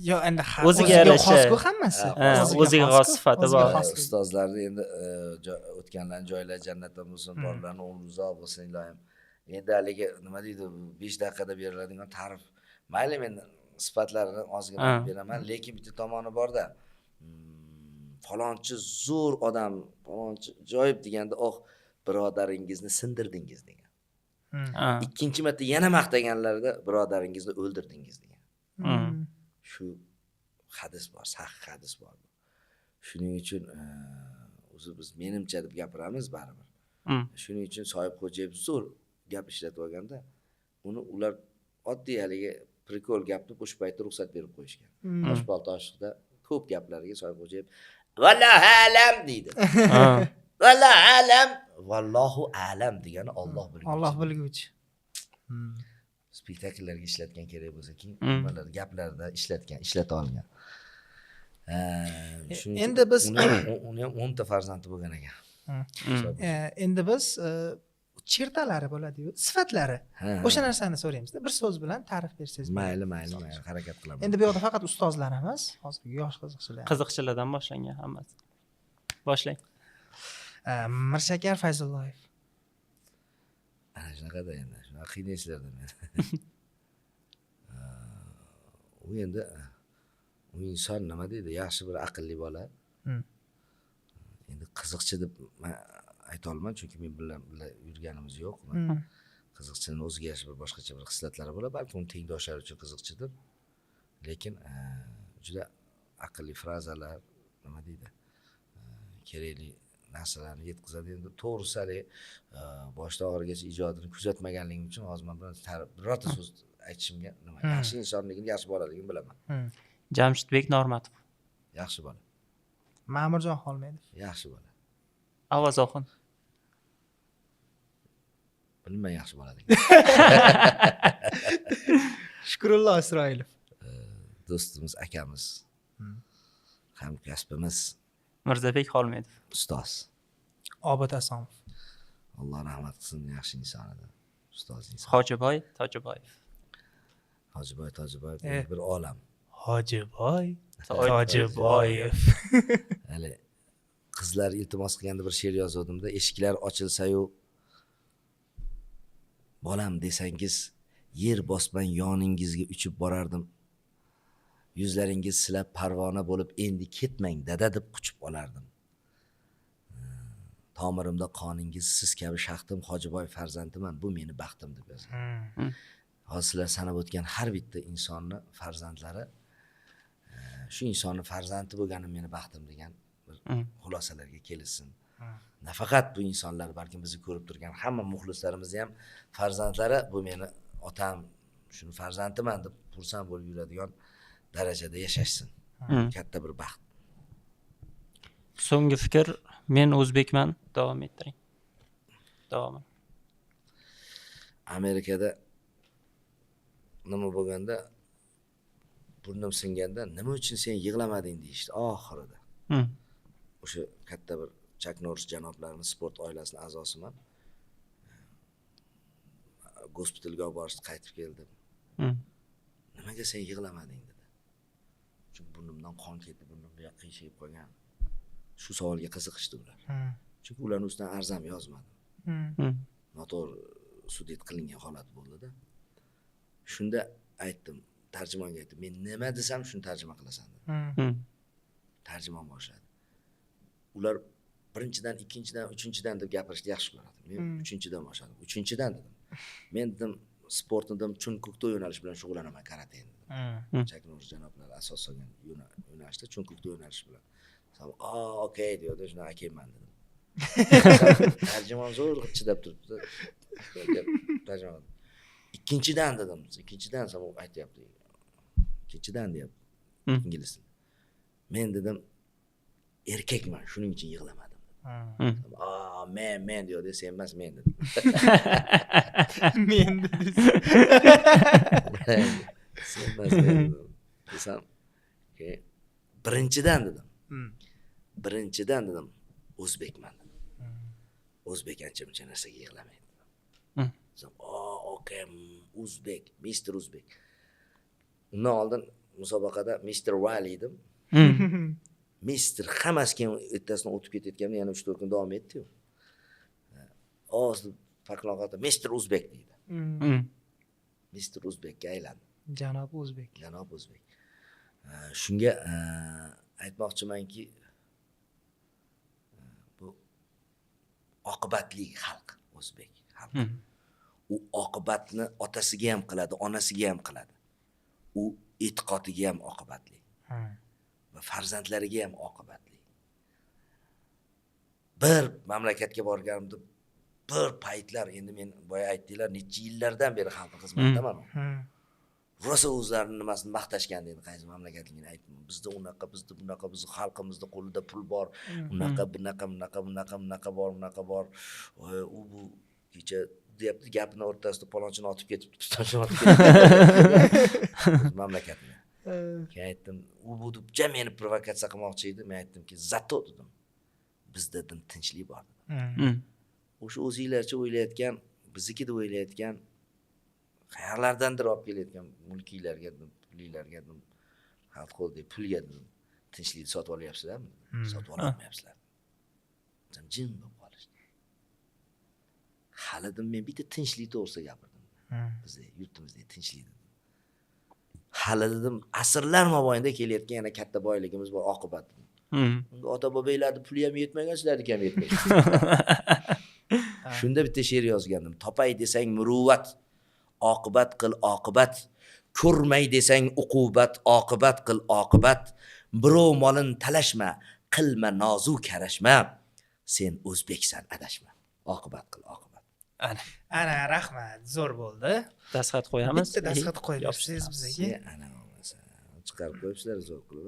Yo, endi O'ziga yarasha. xos-ku hammasi. O'ziga xos sifati bor. Ustozlarni endi o'tganlarning joylari jannatdan bo'lsin, borlarni umri uzoq bo'lsin ilohim. Endi haligi nima deydi, 5 daqiqada beriladigan ta'rif. Mayli, men sifatlarini ozgina beraman, lekin bitta tomoni bor-da. Falonchi zo'r odam, falonchi joyib deganda, birodaringizni sindirdingiz degan. Ikkinchi marta yana maqtaganlarida birodaringizni o'ldirdingiz degan. Shu hadis bor, sahih hadis bor. Shuning uchun o'zi biz menimcha deb gapiramiz baribir. Shuning uchun Soyib Xo'jayev zo'r gap ishlatib olganda, uni ular oddiy haligi prikol gapni o'sha paytda ruxsat berib qo'yishgan. Toshpoltoshda ko'p gaplarga Soyib Xo'jayev vallohu alam deydi. Vallohu alam, vallohu alam degani Alloh bilguvchi. Alloh bilguvchi. Spektakllarga ishlatgan kerak bo'lsa, keyin nimalar gaplarda ishlata olgan. Endi biz uni ham 10 ta farzandi bo'lgan ekan. Endi biz chertalari bo'ladi-yu, sifatlari. O'sha narsani so'raymiz-da. Bir so'z bilan ta'rif bersangiz. Mayli, harakat qilaman. Endi bu yoqda faqat ustozlar emas, hozirgi yosh qiziqchilar. Qiziqchilardan boshlangan hammasi. Boshlang. Mirshakar Fayzullayev. Ana shunaqada endi, shunaqa qiynaysizlarda meni. U endi u inson nima deydi, yaxshi bir aqlli bola. Endi qiziqchi deb ayta olmayman, chunki men bilan yurganimiz yo'q. Qiziqchining o'ziga yarasha bir boshqacha bir xislatlari bo'ladi, balki uning tengdoshlari uchun qiziqchidir. Lekin juda aqlli frazalar, nima deydi, kerakli narsalarni yetkazadi. Endi to'g'risi boshdan oxirigacha ijodini kuzatmaganligim uchun hozir men birorta so'z aytishimga nima, yaxshi insonligini, yaxshi bolaligini bilaman. Jamshidbek Normatov. Yaxshi bola. Ma'murjon Xolmedov. Yaxshi bola. Avazoxon. Bilmayman yaxshi bola degan. Shukrullo Isroilov. Do'stimiz, akamiz. Hamkasbimiz. Mirzabek Xolmedov. Ustoz. Obid Asomov. Alloh rahmat qilsin, yaxshi inson edi. Ustoz inson. Hojiboy Tojiboyev. Tojiboyev bir olam. Hojiboy Tojiboyev. Hali qizlar iltimos qilganda bir she'r yozuvdimda, eshiklar ochilsa-yu bolam desangiz, yer bosmay yoningizga uchib borardim. Yuzlaringiz silab parvona bo'lib, endi ketmang dada deb quchib olardim. Tomirimda qoningiz siz kabi shaxtim, Hojiboy farzandiman, bu meni baxtim deb yozgan. hozir sizlar sanab o'tgan har bitta insonni farzandlari shu insonni farzandi bo'lganim meni baxtim degan bir xulosalarga kelishsin. Nafaqat bu insonlar, balkim bizni ko'rib turgan hamma muxlislarimizni ham farzandlari bu meni otam, shuni farzandiman deb xursand bo'lib yuradigan darajada yashashsin. Katta bir baxt. So'nggi fikr, men o'zbekman, davom ettiring. Davom. Amerikada nima bo'lganda burnim singanda nima uchun sen yig'lamading deyishdi oxirida. O'sha katta bir Chuck Norris janoblarining sport oilasining a'zosiman. Gospitalga olib borishdi, qaytib keldim. Nimaga sen yig'lamading dedi. Chunki burnimdan qon ketdi, burnim bu yoqqa qiyshayib qolgan. Shu savolga qiziqishdi ular. Chunki ularning ustidan arzam yozmadim. Noto'g'ri sudit qilingan holat bo'ldi-da. Shunda aytdim, tarjimonga aytdim, men nima desam shuni tarjima qilasan dedim. Tarjimon boshladi. Ular birinchidan, ikkinchidan, uchinchidan deb gapirishni yaxshi ko'radi. Men uchinchidan boshladim. Uchinchidan dedim. Men dedim, sportni dedim, Chunkookdo yo'nalish bilan shug'ullanaman, karate dedim. Chuck Norris janoblari asos solgan yo'nalishda Chunkookdo yo'nalish bilan. Okey deydi, shuni akayman dedim. Tarjimon zo'r chidab turibdi. Tarjimon. Ikkinchidan dedim. Ikkinchidan sam aytyapti. Ikkinchidan deyapti. Ingliz tilida. Men dedim, erkakman, shuning uchun yig'lamadim. Men deydi, sen emas, men dedim. Men dedi. Sen emas, men dedim. Desam, birinchidan dedim. Birinchidan dedim, o'zbekman dedim. O'zbek ancha-muncha narsaga yig'lamaydi. Okey, o'zbek, Mr. O'zbek. Undan oldin musobaqada Mr. Wali edim. Mr. hammasiga ertasidan o'tib ketayotganda yana 3-4 kun davom etdi-yu. Hozir faqloqada Mr. O'zbek deydi. Mr. O'zbekka aylandi. Janob O'zbek. Janob O'zbek. Shunga aytmoqchimanki, bu oqibatli xalq O'zbek xalqi. U oqibatni otasiga ham qiladi, onasiga ham qiladi. U e'tiqodiga ham oqibatli. Va farzandlariga ham oqibatli. Bir mamlakatga borganimda bir paytlar, endi men boya aytdinglar, necha yillardan beri xalqqa xizmatdaman. Rosa o'zlarini nimasini maqtashgan dedi, qaysi mamlakatligini aytdim. Bizda unaqa, bizda bunaqa, bizning xalqimizda qo'lida pul bor, unaqa, bunaqa bor. U bu kecha deyapti, gapini o'rtasida palonchini otib ketibdi, pistonchini otib ketibdi. Mamlakatni. Keyin aytdim, u bu deb meni provokatsiya qilmoqchi edi. Men aytdimki, zato dedim. Bizda tinchlik bor dedim. O'sha o'zinglarcha o'ylayotgan, bizniki deb o'ylayotgan, qayerlardandir olib kelayotgan mulkiylarga, pullarga, xalq qo'lida pulga tinchlikni sotib olyapsizlarmi? Sotib olmayapsizlar. Jim bo'lib qolishdi. Hali men bitta tinchlik to'g'risida gapirdim. Bizning yurtimizda tinchlik. Hali dedim, asrlar mobaynida kelayotgan yana katta boyligimiz bor, oqibat. Unga ota boboylarning puli ham yetmagan, sizlarniki ham yetmagan. Shunda bitta she'r yozgandim. Topay desang muruvvat, oqibat qil oqibat. Ko'rmay desang uqubat, oqibat qil oqibat. Birov molin talashma, qilma nozu karashma. Sen o'zbeksan, adashma. Oqibat qil oqibat. Ana rahmat, zo'r bo'ldi. Dastxat qo'yamiz. Bitta dastxat qo'yibsiz bizga. Ana bo'lmasa, chiqarib qo'yibsizlar zo'r qilib.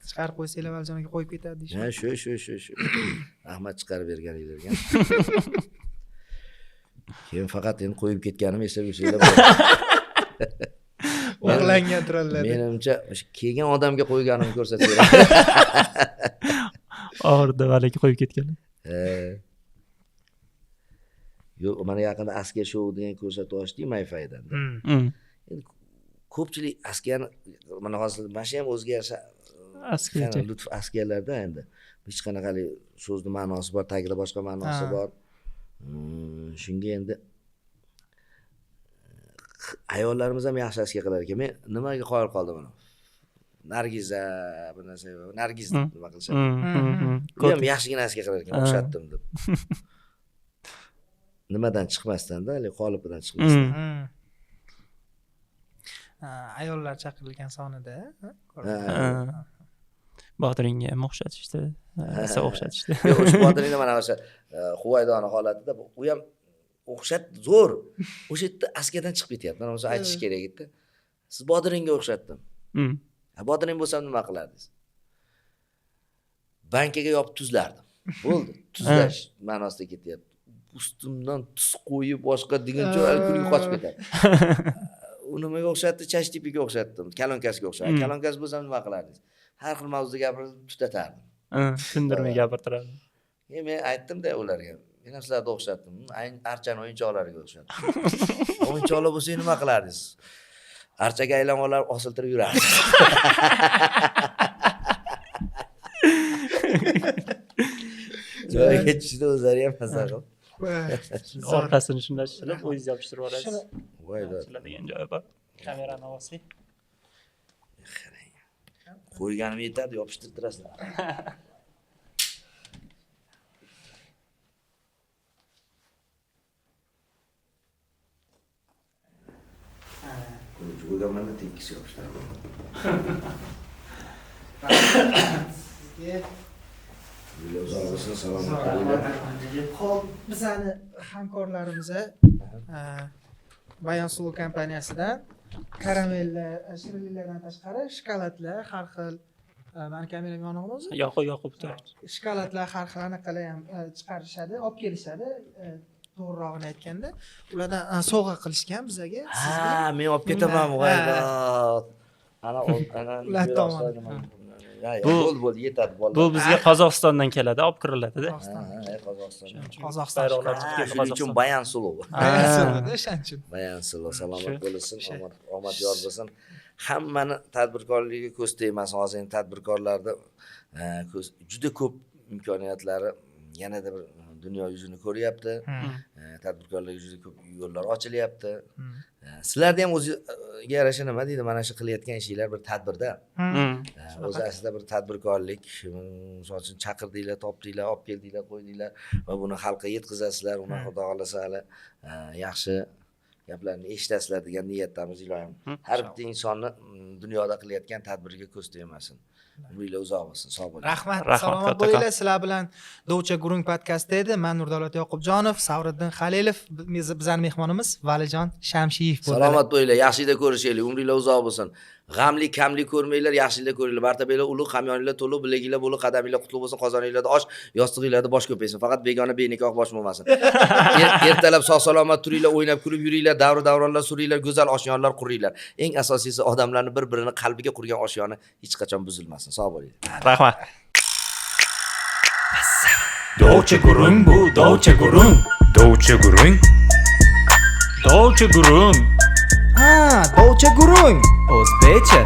Chiqarib qo'ysanglar Valjon aka qo'yib ketadi deysh. Ha, shu. Rahmat chiqarib berganinglarga. Keyin faqat endi qo'yib ketganimni eslab yursanglar bo'ladi. O'g'langan turarlar. Menimcha o'sha kelgan odamga qo'yganimni ko'rsatsangiz. Og'irda valaki qo'yib ketgan. Yo'q, mana yaqinda asker show degan ko'rsatuv ochdik Mayfaydan. Endi ko'pchilik askerni mana hozir mana shu ham o'zgarsa askercha lutf askerlarda endi hech qanaqali so'zni ma'nosi bor, tagida boshqa ma'nosi bor. Shunga endi ayollarimiz ham yaxshi asker qilar ekan. Men nimaga qoyil qoldim mana? Nargiza bir narsa, Nargiz deb nima qilishadi. U ham yaxshigina asker qilar ekan, o'xshatdim deb. nimadan chiqmasdan-da, qolipidan chiqmasdan. Ayollar chaqirilgan sonida. Botiringga ham o'xshatishdi. Esa o'xshatishdi. Yo'q, o'sha Botiringda mana o'sha Huvaydoni holatida u ham o'xshatdi zo'r. O'sha yerda askadan chiqib ketyapti. Mana o'sha aytish kerak edi. Siz Botiringga o'xshatdim. Botiring bo'lsam nima qilardingiz? Bankaga yopib tuzlardim. Bo'ldi. Tuzlash ma'nosida ketyapti. Ustimdan tuz qo'yib boshqa deguncha kulgi qochib ketadi. U nimaga o'xshatdi? Chashtipiga o'xshatdim. Kalonkasiga o'xshatdi. Kalonkasi bo'lsam nima qilardingiz? Har xil mavzuda gapirib tutatardim. Tushundirmay gapirtirardim. Men aytdim-da ularga. Men sizlarga o'xshatdim. Archani o'yinchoqlariga o'xshatdim. O'yinchoqlar bo'lsa nima qilardingiz? Archaga aylanmalar osiltirib yurardi. Joyiga tushdi o'zlari ham maza qilib. Orqasini shunday shilib, o'zingiz yopishtirib yuborasiz. Voyda. degan joyi bor. Kamerani olsang. Qo'yganim yetadi, yopishtirib turasizlar. Qo'yganimda tekis yopishtirib. Xo'p, bizani hamkorlarimiz Bayon Sulu kompaniyasidan karamellar, shirinliklardan tashqari shokoladlar, har xil mani kameram yonig'ida o'zi. Yoqib tur. Shokoladlar har xil anaqalar ham chiqarishadi, olib kelishadi. To'g'rirog'ini aytganda, ulardan sovg'a qilishgan bizga. Ha, men olib ketaman, voyda. Ana ular tomon. Bo'ldi, yetadi bolalar. Bu bizga Qozog'istondan keladi, olib kiriladi-da. Qozog'iston. Shuning uchun Bayon Sulu. O'shaning Bayon Sulu salomat bo'lsin, omad yor bo'lsin. Hammani tadbirkorligiga ko'z tegmasin. Hozir tadbirkorlarda juda ko'p imkoniyatlari yanada bir dunyo yuzini ko'ryapti. Tadbirkorlarga juda ko'p yo'llar ochilyapti. Sizlarda ham o'ziga yarasha nima deydi, mana shu qilayotgan ishinglar bir tadbirda. O'zi aslida bir tadbirkorlik, misol uchun chaqirdinglar, topdinglar, olib keldinglar, qo'ydinglar va buni xalqqa yetkazasizlar. Uni Xudo xolasa hali yaxshi gaplarni eshitasizlar degan niyatdamiz ilohim. Har bitta insonni dunyoda qilayotgan tadbiriga ko'z tegmasin. Umringlar uzoq bo'lsin, sog' bo'ling. Rahmat, salomat bo'linglar. Sizlar bilan Dovcha Gurung podkastida edi. Men Nurdavlat Yoqubjonov, Savriddin Halilov, bizning mehmonimiz Valijon Shamshiyev bo'ldi. Salomat bo'linglar, yaxshida ko'rishaylik, umringlar uzoq bo'lsin. G'amli, kamli ko'rmanglar, yaxshiliklar ko'ringlar. Martabanglar ulug', hamyoninglar to'liq, bilaginglar bo'liq, qadaminglar qutlug' bo'lsin, qozoninglarda osh, yostig'inglarda bosh ko'paysin. Faqat begona benikoh bosh bo'lmasin. Ertalab sog' salomat turinglar, o'ynab kulib yuringlar, davronlar suringlar, go'zal oshyonalar quringlar. Eng asosiysi odamlarni bir-birini qalbiga qurgan oshyona hech qachon buzilmasin. Sog' bo'linglar. Rahmat. Dovcha Gurung bu Dovcha Gurung. Dovcha Gurung. Dovcha Gurung. Ha, Dovcha Gurung. O'zbekcha.